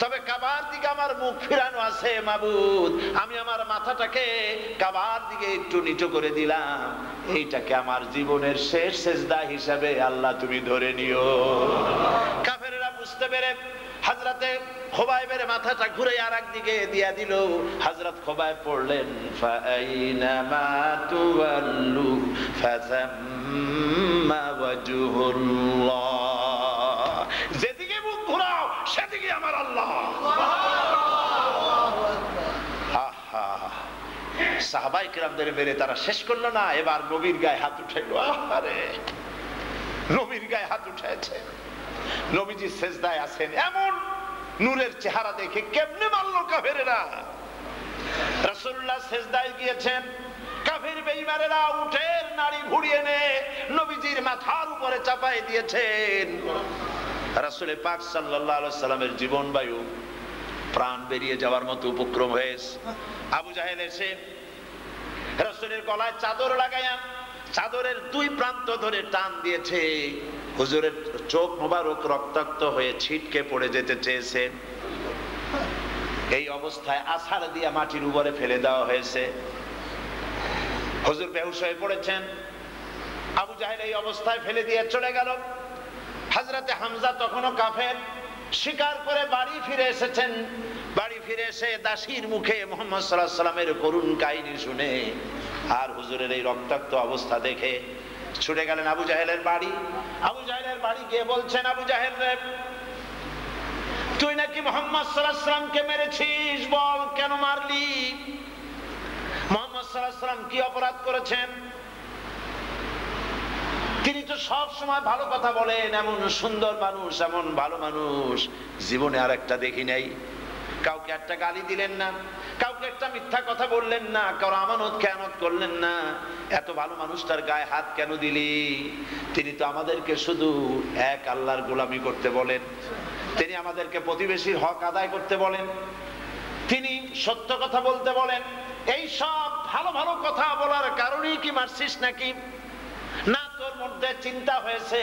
তবে কাবার দিকে আমার মুখ ফিরানো আছে মাবুদ, আমি আমার মাথাটাকে কাবার দিকে একটু নিচু করে দিলাম, এইটাকে আমার জীবনের শেষ সেজদা হিসাবে আল্লাহ তুমি ধরে নিও। কাফেররা বুঝতে পেরে হযরতে খুবাইবের মাথাটা ঘুরে আরেক দিকে দিয়া দিল। হযরত খুবাইব পড়লেন, ফাআইনামা তুওয়াল্লু ফাসাম্মা ওয়াজহুল্লাহ, যেদিকে মুখ ঘোরাও সেদিকে আমার আল্লাহ। সাহাবাই কিরামদের মেরে তারা শেষ করলো না, এবার নবীর গায়ে হাত উঠাইলো। আরে নবীর গায়ে হাত উঠাইছে, নবীজি সেজদায় আছেন, এমন নূরের চেহারা দেখে কেমনে মারলো কাফেরেরা। রাসূলুল্লাহ সেজদায় গিয়েছেন, কাফের বেঈমানেরা উটের নাড়ি ভুড়িয়ে নে নবীজির মাথার উপরে চাপাই দিয়েছেন। রাসূল পাক সাল্লাল্লাহু আলাইহি সাল্লামের জীবন বায়ু প্রাণ বেরিয়ে যাওয়ার মতো উপক্রম হয়েছে। আবু জাহেল এসে রাসূলের গলায় চাদর লাগায়া চাদরের 2 প্রান্ত ধরে টান দিয়েছে। হুজুরের চোখ মোবারক রক্তাক্ত হয়ে ছিটকে পড়ে যেতে চেয়েছে। এই অবস্থায় আছাড় দিয়ে মাটির উপরে ফেলে দেওয়া হয়েছে। হুজুর বেহুশ হয়ে পড়েছেন। আবু জাহেল এই অবস্থায় ফেলে দিয়ে চলে গেল। হযরতে হামজা তখনও কাফের, শিকার করে বাড়ি ফিরে এসেছেন। বাড়ি ফিরে এসে দাসীর মুখে মুহাম্মদ সাল্লাল্লাহু আলাইহি সাল্লামের করুণ কাহিনী শুনে আর হুজুরের এই রক্তাক্ত অবস্থা দেখে ছুটে গেলেন আবু জাহেলের বাড়ি। আবু জাহেলের বাড়ি গিয়ে বলছেন, আবু জাহেল রে, তুই নাকি মুহাম্মদ সাল্লাল্লাহু আলাইহি সাল্লামকে মেরেছিস, বল কেন মারলি? মুহাম্মদ সাল্লাল্লাহু আলাইহি সাল্লাম কি অপরাধ করেছেন? তিনি তো সব সময় ভালো কথা বলেন, এমন সুন্দর মানুষ, এমন ভালো মানুষ জীবনে আর একটা দেখি নাই। কাউকে একটা গালি দিলেন না, কাউকে একটা মিথ্যা কথা বললেন না, কারো আমানত খেয়ানত করলেন না। এত ভালো মানুষটার গায়ে হাত কেন দিলি? তিনি তো আমাদেরকে শুধু এক আল্লাহর গোলামি করতে বলেন, তিনি আমাদেরকে প্রতিবেশীর হক আদায় করতে বলেন, তিনি সত্য কথা বলতে বলেন। এই সব ভালো ভালো কথা বলার কারণেই কি মারছিস নাকি? না, তোর মধ্যে চিন্তা হয়েছে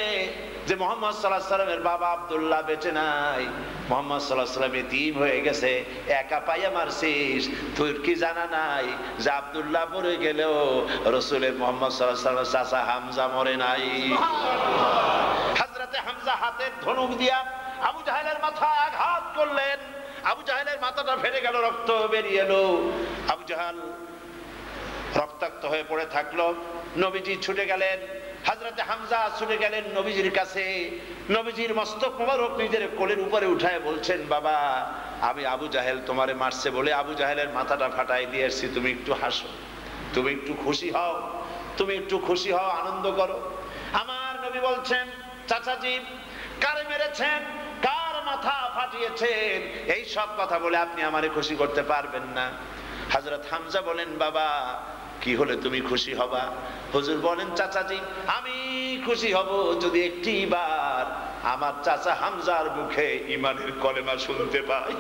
যে মুহাম্মদ সাল্লাল্লাহু আলাইহি সাল্লামের বাবা আব্দুল্লাহ বেঁচে নাই, মুহাম্মদ সাল্লাল্লাহু আলাইহি সাল্লাম এতিম হয়ে গেছে, একা পাইয়া মারছিস। তোর কি জানা নাই যে আব্দুল্লাহ মরে গেলেও রাসূলের মুহাম্মদ সাল্লাল্লাহু আলাইহি সাল্লামের চাচা হামজা মরে নাই। হযরতে হামজা হাতের ধনুক দিয়া আবু জাহেলের মাথায় আঘাত করলেন। আবু জাহেলের মাথাটা ফেটে গেল, রক্ত বেরিয়ে এলো। আবু জাহেল রক্তাক্ত হয়ে পড়ে থাকলো। নবীজি ছুটে গেলেন, হযরতে হামজা ছুটে গেলেন নবীজির কাছে। নবীজির মস্তক মোবারক নিজের কোলের উপরে উঠায় বলছেন, বাবা, আমি আবু জাহেল তোমারে মারছে বলে আবু জাহেলের মাথাটা ফাটাই দিয়ে এসেছি, তুমি একটু হাসো, তুমি একটু খুশি হও, তুমি একটু খুশি হও, আনন্দ করো। আমার নবী বলছেন, চাচাজি, কারে মেরেছেন, কার মাথা ফাটিয়েছেন, এই সব কথা বলে আপনি আমারে খুশি করতে পারবেন না। হযরত হামজা বলেন, বাবা, কি হলে তুমি খুশি হবা? হুজুর বলেন, চাচাজি, আমি খুশি হব যদি একটিবার আমার চাচা হামজার মুখে ঈমানের কলেমা শুনতে পাই।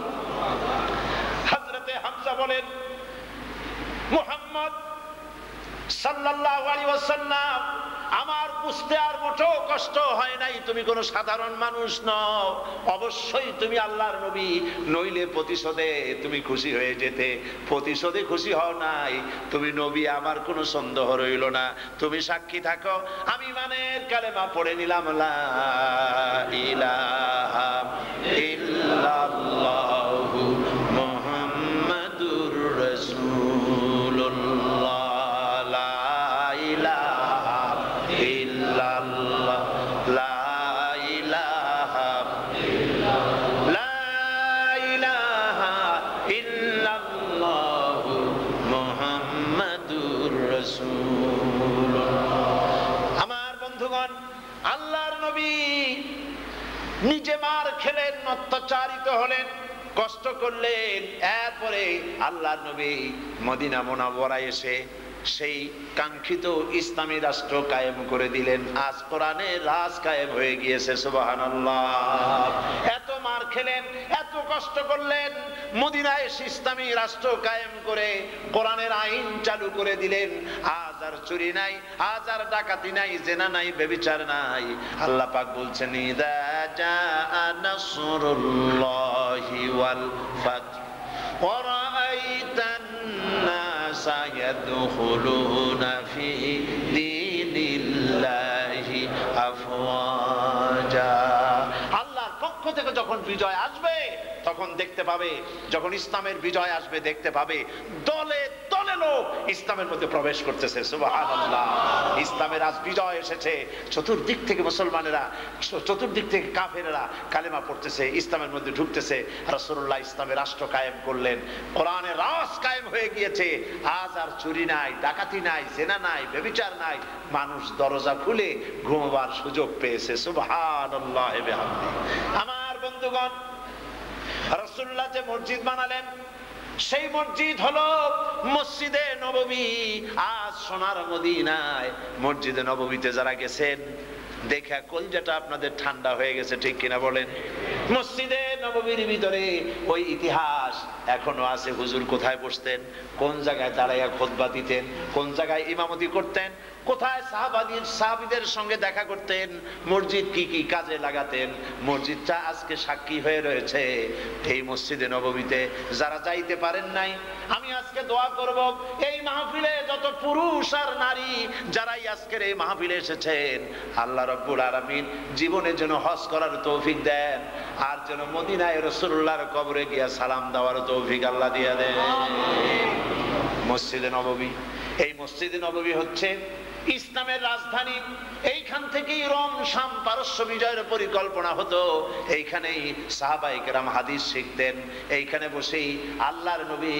হযরতে হামজা বলেন, মুহাম্মদ সাল্লাল্লাহু আলাইহি ওয়াসাল্লাম, আমার বুঝতে আর মোটেও কষ্ট হয় নাই, তুমি কোনো সাধারণ মানুষ নও, অবশ্যই তুমি আল্লাহর নবী, নইলে প্রতিশোধে তুমি খুশি হয়ে যেতে। প্রতিশোধে খুশি হও নাই, তুমি নবী, আমার কোনো সন্দেহ রইল না। তুমি সাক্ষী থাকো, আমি ঈমানের কালেমা পড়ে নিলাম, লা ইলাহা ইল্লাল্লাহু মুহাম্মাদুর রাসূলুল্লাহ। আমার বন্ধুগণ, আল্লাহর নবী নিজে মার খেলেন, অত্যাচারিত হলেন, কষ্ট করলেন। এরপরে আল্লাহর নবী মদিনা মুনাওয়ারায় এসে সেই কাঙ্ক্ষিত ইসলামী রাষ্ট্র কায়েম করে দিলেন। আজ কোরআনের রাজ কায়েম হয়ে গিয়েছে, সুবহানাল্লাহ। এত মার খেলেন, এত কষ্ট করলেন, মদিনায় ইসলামী রাষ্ট্র কায়েম করে কোরআনের আইন চালু করে দিলেন। আজ আর চুরি নাই, আজ আর ডাকাতি নাই, জেনা নাই, ব্যভিচার নাই। আল্লাহ পাক বলছেন, ইযা জাআ নাসরুল্লাহি ওয়াল ফাত ওয়া রাআইতান নাসা ইয়াদখুলুনা ফি দীনিল্লাহি আফওয়াজা। আল্লাহর পক্ষ থেকে যখন বিজয় আসবে তখন দেখতে পাবে, যখন ইসলামের বিজয় আসবে দেখতে পাবে দলে দলে লোক ইসলামের মধ্যে প্রবেশ করতেছে, সুবহানাল্লাহ। ইসলামের আজ বিজয় এসেছে, চতুর্দিক থেকে মুসলমানেরা, চতুর্দিক থেকে কাফেরেরা কালেমা পড়তেছে, ইসলামের মধ্যে ঢুকতেছে। রাসূলুল্লাহ ইসলামের রাষ্ট্র কায়েম করলেন, কোরআনের রাজ কায়েম হয়ে গিয়েছে। আজ আর চুরি নাই, ডাকাতি নাই, জেনা নাই, ব্যভিচার নাই। মানুষ দরজা খুলে ঘুমাবার সুযোগ পেয়েছে, সুবহানাল্লাহ বিহামদি। আমার বন্ধুগণ, রাসূলুল্লাহ যে মসজিদ বানালেন সেই মসজিদ হলো মসজিদে নববী। আজ সোনার মদিনায় মসজিদে নববীতে যারা গেছেন দেখা কলজাটা আপনাদের ঠান্ডা হয়ে গেছে, ঠিক কিনা বলেন? মসজিদে নববীর ভিতরে ওই ইতিহাস এখনো আছে। হুজুর কোথায় বসতেন, কোন জায়গায় দাঁড়াইয়া খুতবা দিতেন, কোন জায়গায় ইমামতি করতেন, কোথায় সাহাবীদের সঙ্গে দেখা করতেন, মসজিদ কি কি কাজে লাগাতেন। মসজিদটা আজকে সাক্ষী হয়ে রয়েছে। এই মসজিদে নববীতে যারা যাইতে পারেন নাই, আমি আজকে দোয়া করব এই মাহফিলে যত পুরুষ আর নারী যারাই আজকের এই মাহফিলে এসেছেন, আল্লাহ রাব্বুল আলামিন জীবনে যেন হজ করার তৌফিক দেন, আর যেন মদিনায় রাসূলুল্লাহর কবরে গিয়া সালাম দেওয়ার তৌফিক আল্লাহ দিয়ে দেন। মসজিদে নববী, এই মসজিদে নববী হচ্ছে ইসলামের রাজধানী। এইখান থেকেই রোম শাম পারস্য বিজয়ের পরিকল্পনা হতো। এইখানেই সাহাবায়ে কেরাম হাদিস শিখতেন। এইখানে বসেই আল্লাহর নবী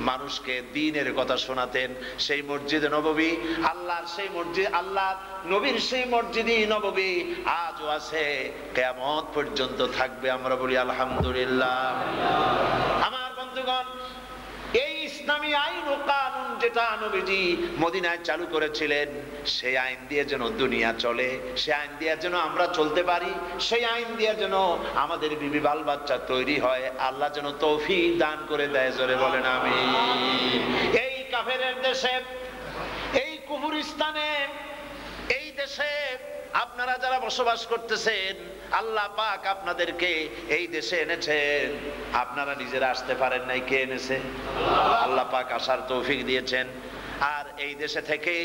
মানুষকে দ্বীনের কথা শোনাতেন। সেই মসজিদে নববী, আল্লাহর সেই মসজিদ, আল্লাহ নবীর সেই মসজিদই নববী আজও আছে, কিয়ামত পর্যন্ত থাকবে। আমরা বলি আলহামদুলিল্লাহ। আমার বন্ধুগণ, এই ইসলামী আইন ও কানুন যেটা নবীজি মদিনায় চালু করেছিলেন, সেই আইন দিয়ে যেন দুনিয়া চলে, সেই আইন দিয়ে যেন আমরা চলতে পারি, সেই আইন দিয়ে যেন আমাদের বিবি বাল বাচ্চা তৈরি হয়, আল্লাহ যেন তৌফিক দান করে দেয়। জোরে বলেন আমিন। এই কাফেরের দেশে, এই কুফরিস্তানে, এই দেশে আপনারা যারা বসবাস করতেছেন, আল্লাহ পাক আপনাদেরকে এই দেশে এনেছেন, আপনারা নিজেরা আসতে পারেন নাই, কে এনেছে? আল্লাহ পাক আসার তৌফিক দিয়েছেন। আর এই দেশে থেকে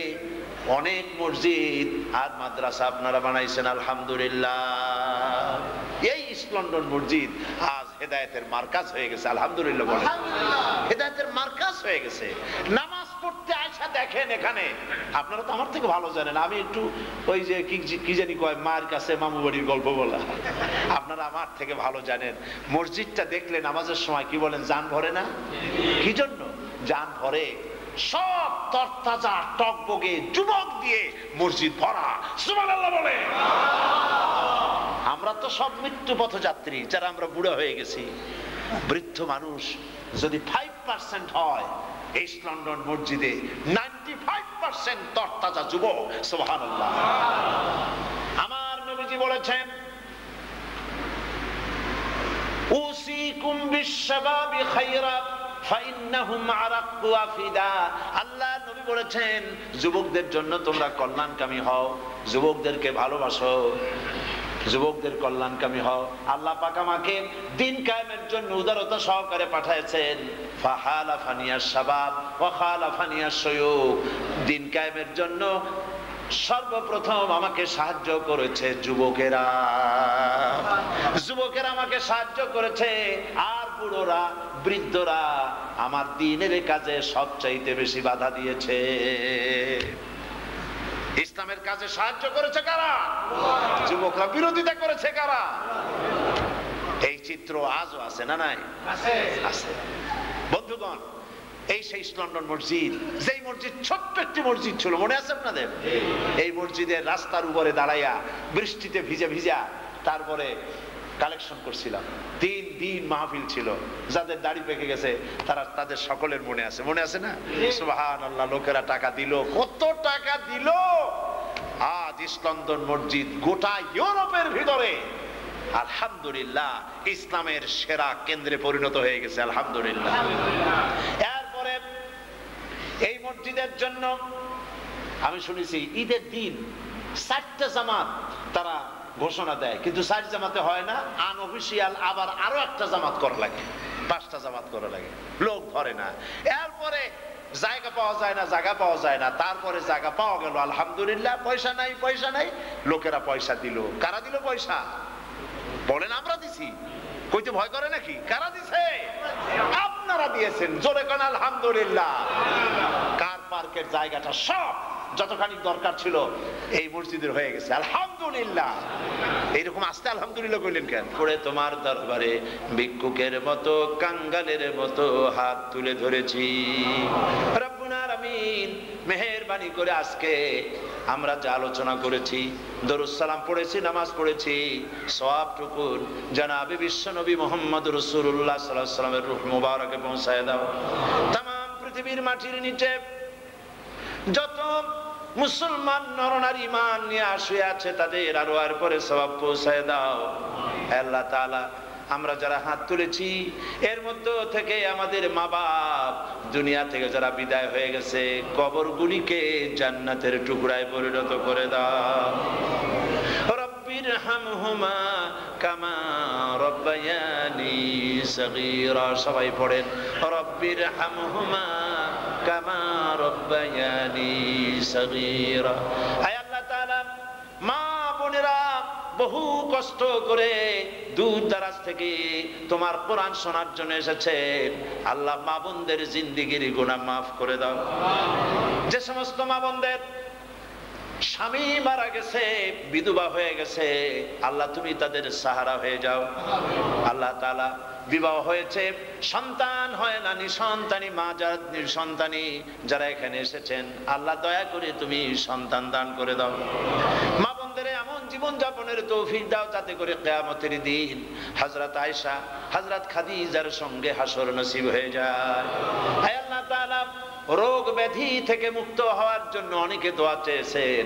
অনেক মসজিদ আর মাদ্রাসা আপনারা বানাইছেন, আলহামদুলিল্লাহ। এই ইস্ট লন্ডন মসজিদ আজ হেদায়েতের মার্কাজ হয়ে গেছে, আলহামদুলিল্লাহ বলেন। হেদায়েতের মার্কাজ হয়ে গেছে। নামাজ পড়তে আয়সা দেখেন, এখানে আপনারা তো আমার থেকে ভালো জানেন, আমি একটু ওই যে কি জানি কয় মার কাছে মামু বাড়ির গল্প বলা, আপনারা আমার থেকে ভালো জানেন। মসজিদটা দেখলে নামাজের সময় কি বলেন, জান ভরে না? কি জন্য জান ভরে? সব তরতাজা টকবগে যুবক দিয়ে মসজিদ ভরা, সুবহানাল্লাহ বলে। আমরা তো সব মৃত্যু পথযাত্রী, যারা আমরা বুড়া হয়ে গেছি। বৃদ্ধ মানুষ যদি 5% হয়, ইস্ট লন্ডন মসজিদে 95% তরতাজা যুবক, সুবহানাল্লাহ। আমার নবীজি বলেছেন, উসিকুম বিশ-শাবাবি খায়রা ফাইন্নাহুম আরাক্কু আফিদা। আল্লাহ নবী বলেছেন, যুবকদের জন্য তোমরা কল্যাণকামী হও, যুবকদেরকে ভালোবাসো, যুবকদের কল্যাণকামী হও। আল্লাহ পাক আমাকে দিন কায়েমের জন্য উদারতা সহকারে পাঠিয়েছেন। ফাহালাফানিয়াশ শাবাব ওয়া খালাফানিয়াশ শুয়ুখ। দিন কায়েমের জন্য সর্বপ্রথম আমাকে সাহায্য করেছে যুবকেরা, যুবকেরা আমাকে সাহায্য করেছে, আর বুড়োরা, বৃদ্ধরা আমার দ্বীনের কাজে সবচাইতে বেশি বাধা দিয়েছে। ইসলামের কাজে সাহায্য করেছে কারা? যুবকরা। বিরোধিতা করেছে কারা? এই চিত্র আজও আছে না নাই? আছে। বন্ধুগণ, এই সেই ইস্ট লন্ডন মসজিদ, যেই মসজিদ ছোট্ট একটি মসজিদ ছিল, মনে আছে আপনাদের? এই মসজিদের রাস্তার উপরে দাঁড়াইয়া বৃষ্টিতে ভিজা ভিজা, তারপরে কালেকশন করছিলাম, 3 দিন মাহফিল ছিল। যাদের দাড়ি পেকে গেছে তারা তাদের সকলের মনে আছে, মনে আছে না? সুবহানাল্লাহ, লোকেরা টাকা দিল, কত টাকা দিল। আজ ইস্ট-লন্ডন মসজিদ গোটা ইউরোপের ভিতরে আলহামদুলিল্লাহ ইসলামের সেরা কেন্দ্রে পরিণত হয়ে গেছে, আলহামদুলিল্লাহ। এরপরে এই মসজিদের জন্য আমি শুনেছি ঈদের দিন 4টা জামাত তারা ঘোষণা দেয়, কিন্তু 4 জামাতে হয় না, আনঅফিসিয়াল আবার আরো একটা জামাত করা লাগে, 5টা জামাত করা লাগে, লোক ধরে না। এরপরে জায়গা পাওয়া যায় না, জায়গা পাওয়া যায় না, তারপরে জায়গা পাওয়া গেল, আলহামদুলিল্লাহ। পয়সা নাই, পয়সা নাই, লোকেরা পয়সা দিল। কারা দিল পয়সা? বলেন আমরা দিছি। কইতে ভয় করে নাকি? কারা দিছে? আপনারা দিয়েছেন, জোরে কোন আলহামদুলিল্লাহ। কার পার্কের জায়গাটা সব যতখানি দরকার ছিল এই মসজিদের হয়ে গেছে, আলহামদুলিল্লাহ। এইরকম আসতে আলহামদুলিল্লাহ কইলেন কেন? পড়ে তোমার দরবারে ভিক্ষুকের মতো, কাঙ্গালের মতো হাত তুলে ধরেছি। রব্বুল আলামিন মেহেরবানি করে আজকে আমরা যা আলোচনা করেছি, দরুদ সালাম পড়েছি, নামাজ পড়েছি, সওয়াবটুকু জনাবে বিশ্বনবী মুহাম্মদ রাসূলুল্লাহ সাল্লাল্লাহু আলাইহি ওয়াসাল্লামের রূহ মুবারকে পৌঁছায় দাও। तमाम পৃথিবীর মাটির নিচে যত মুসলমান নরনারী ঈমান নিয়ে আসে আছে তাদের আরো আর পরে সওয়াব পৌঁছায় দাও। আল্লাহ তাআলা আমরা যারা হাত তুলেছি এর মধ্যে থেকে আমাদের মা বাপ দুনিয়া থেকে যারা বিদায় হয়ে গেছে কবরগুলিকে জান্নাতের টুকরায় পরিণত করে দাও। রব্বিরহামহুমা কামা রব্বায়ানি সগীরা। সবাই পড়েন রব্বিরহামহুমা কামা রব্বায়ানি সগীরা। হে আল্লাহ তাআলা, মা বোনেরা বহু কষ্ট করে দূর দারাজ থেকে তোমার কোরআন শোনার জন্য এসেছে, আল্লাহ মা বোনদের জিন্দেগির গুনাহ মাফ করে দাও। যে সমস্ত মা বোনদের স্বামী মারা গেছে, বিধবা হয়ে গেছে, আল্লাহ তুমি তাদের সাহারা হয়ে যাও। আল্লাহ তাআলা বিবাহ হয়েছে, সন্তান হয় না, নিঃসন্তানী মা যারা নিঃসন্তানী যারা এখানে এসেছেন, আল্লাহ দয়া করে তুমি সন্তান দান করে দাও। মা বোনদের এমন জীবন যাপনের তৌফিক দাও যাতে করে কিয়ামতের দিন হযরত আয়েশা, হযরত খাদিজার সঙ্গে হাসর নসিব হয়ে যায়। হে আল্লাহ তাআলা, রোগ ব্যাধি থেকে মুক্ত হওয়ার জন্য অনেকে দোয়া চেয়েছেন,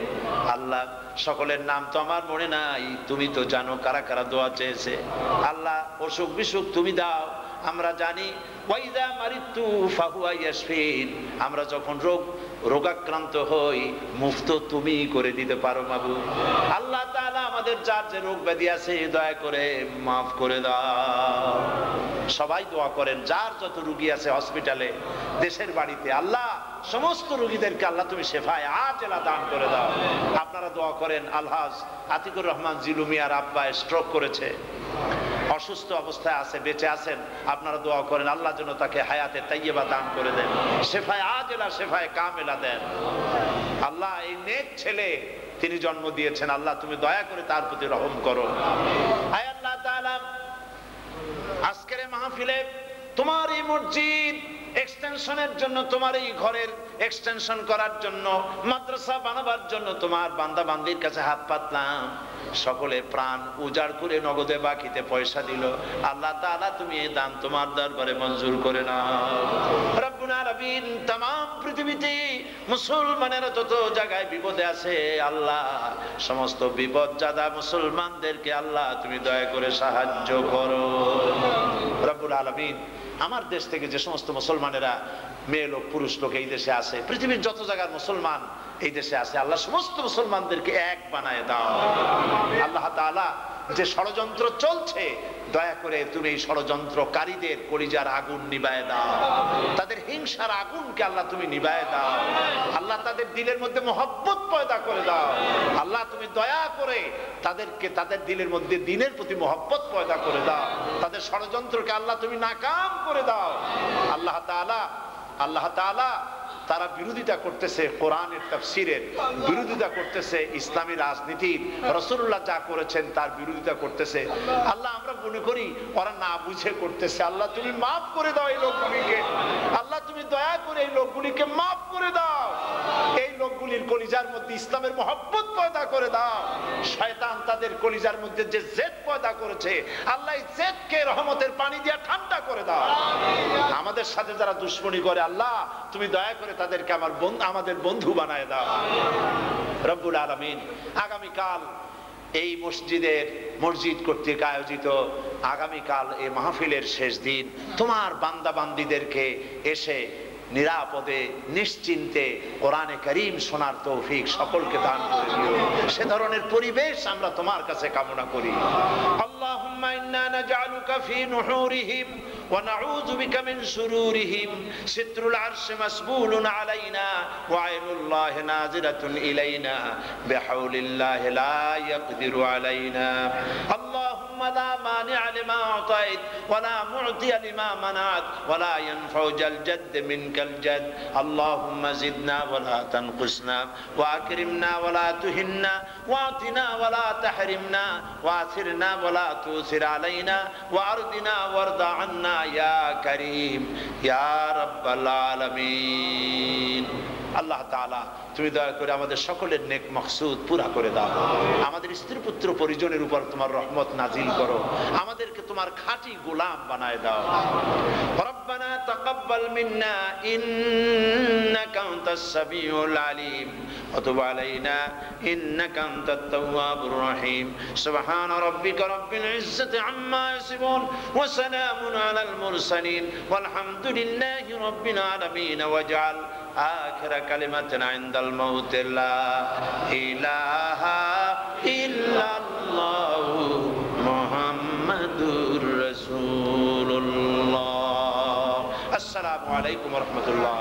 আল্লাহ সকলের নাম তো আমার মনে নাই, তুমি তো জানো কারা কারা দোয়া চেয়েছে। আল্লাহ অসুখ বিসুখ তুমি দাও, আমরা জানি ওয়াইদা মারিতু ফাহুয়া ইয়াশফিন, আমরা যখন রোগাক্রান্ত হই মুফত তুমি করে দিতে পারো মাবুদ। আল্লাহ তাআলা আমাদের যার যে রোগ ব্যাধি আছে দয়া করে মাফ করে দাও। সবাই দোয়া করেন, যার যত রোগী আছে হসপিটালে, দেশের বাড়িতে, আল্লাহ সমস্ত রোগীদেরকে আল্লাহ তুমি শেফায়ে আজেলা দান করে দাও। আপনারা দোয়া করেন, আলহাজ আতিকুর রহমান জিলু মিয়ার আব্বা স্ট্রোক করেছে, অসুস্থ অবস্থায় আছে, বেঁচে আছেন, আপনারা দোয়া করেন আল্লাহ যেন তাকে হায়াতে তাইয়্যিবা দান করে দেন, শেফায়ে আজেলা শেফায়ে কামেলা দেন। আল্লাহ এই নেক ছেলে তিনি জন্ম দিয়েছেন, আল্লাহ তুমি দয়া করে তার প্রতি রহম করো। হে আল্লাহ তাআলা, আজকের মাহফিলে তোমার এই মসজিদ এক্সটেনশনের জন্য, তোমার এই ঘরের এক্সটেনশন করার জন্য, মাদ্রাসা বানাবার জন্য তোমার বান্দা বান্দির কাছে হাত পাতলাম, সকলে প্রাণ উজাড় করে নগদে বাকিতে পয়সা দিল। আল্লাহ তাআলা তুমি এই দান তোমার দরবারে মঞ্জুর করে নাও। রব্বুল আলামিন, तमाम পৃথিবীতে মুসলমানেরা যত জায়গায় বিপদে আছে, আল্লাহ সমস্ত বিপদজাদা মুসলমানদেরকে আল্লাহ তুমি দয়া করে সাহায্য করো। রব্বুল আলামিন, আমার দেশ থেকে যে সমস্ত মুসলমানেরা মেয়ে লোক পুরুষ লোক এই দেশে আছে, পৃথিবীর যত জায়গার মুসলমান এই দেশে আছে, আল্লাহ সমস্ত মুসলমানদেরকে এক বানায় দাও। আল্লাহ তাআলা, যে ষড়যন্ত্র চলছে দয়া করে তুমি এই ষড়যন্ত্রকারীদের কলিজার আগুন নিভায়ে দাও, তাদের হিংসার আগুনকে আল্লাহ তুমি নিভায়ে দাও। আল্লাহ তাদের দিলের মধ্যে মহব্বত পয়দা করে দাও। আল্লাহ তুমি দয়া করে তাদেরকে তাদের দিলের মধ্যে দ্বীনের প্রতি মহব্বত পয়দা করে দাও। তাদের ষড়যন্ত্রকে আল্লাহ তুমি নাকাম করে দাও। আল্লাহ তাআলা তারা বিরোধিতা করতেছে কোরআনের তাফসীরের, বিরোধিতা করতেছে ইসলামী রাজনীতির, রাসূলুল্লাহ যা করেছেন তার বিরোধিতা করতেছে। আল্লাহ আমরা মনে করি ওরা না বুঝে করতেছে, আল্লাহ তুমি মাফ করে দাও এই লোকগুলিকে। আল্লাহ তুমি দয়া করে এই লোকগুলিকে মাফ করে দাও। এই লোকগুলি পল্লীর কলিজার মধ্যে ইসলামের মহব্বত পয়দা করে দাও। শয়তান তাদের কলিজার মধ্যে যে জেদ পয়দা করেছে, আল্লাহ এই জেদকে রহমতের পানি দিয়ে ঠান্ডা করে দাও। আমাদের সাথে যারা দুশ্মনী করে, আল্লাহ তুমি দয়া করে তাদেরকে আমাদের বন্ধু বানায় দাও রব্বুল আলামিন। আগামীকাল এই মসজিদ কর্তৃক আয়োজিত আগামীকাল এই মাহফিলের শেষ দিন, তোমার বান্দা বান্দীদেরকে এসে নিরাপদে নিশ্চিন্তে কোরআনে কারীম শোনার তৌফিক সকলকে দান করে দিও। সে ধরনের পরিবেশ আমরা তোমার কাছে কামনা করি। আল্লাহুম্মা ইন্না নাজআলুকা ফি নুহুরিহিম ওয়া নাউযু বিকা মিন শুরুরিহিম। সিতরুল আরশ মাসবুলুন আলাইনা ওয়া আইনুল্লাহি নাজিরাতুন ইলাইনা বিহাউলিল্লাহি লা ইয়াকদিরু আলাইনা। আল্লাহুম্মা লা মানি'a লিমা আ'তাইত ওয়া লা মু'তিয়া লিমা মানা'ত ওয়া লা ইয়ানফা'ু জাল জাদ মিনকা الجد. اللهم زدنا ولا تنقصنا واكرمنا ولا تهنا واعطنا ولا تحرمنا واثرنا ولا تؤثر علينا وارضنا وارض عنا يا كريم يا رب العالمين. আল্লাহ তাআলা তুমি দয়া করে আমাদের সকলের নেক মাকসুদ পুরা করে দাও। আমাদের স্ত্রী পুত্র পরিজনের উপর তোমার রহমত নাজিল করো। আমাদেরকে তোমার খাঁটি গোলাম বানায় দাও। রব্বানা তাকাব্বাল মিন্না ইন্নাকা আনতাস সামিউল আলিম ওয়া তুব আলাইনা ইন্নাকা আনতাত তাওয়াবুর রহিম। সুবহানা রাব্বিকা রাব্বিল ইজ্জাতি আম্মা ইয়াসিফুন ওয়া সালামুন আলাল মুরসালিন ওয়ালহামদুলিল্লাহি রাব্বিল আলামিন। ওয়াজআল آخر كلمة عند الموت لا إله إلا الله محمد رسول الله. السلام عليكم ورحمة الله.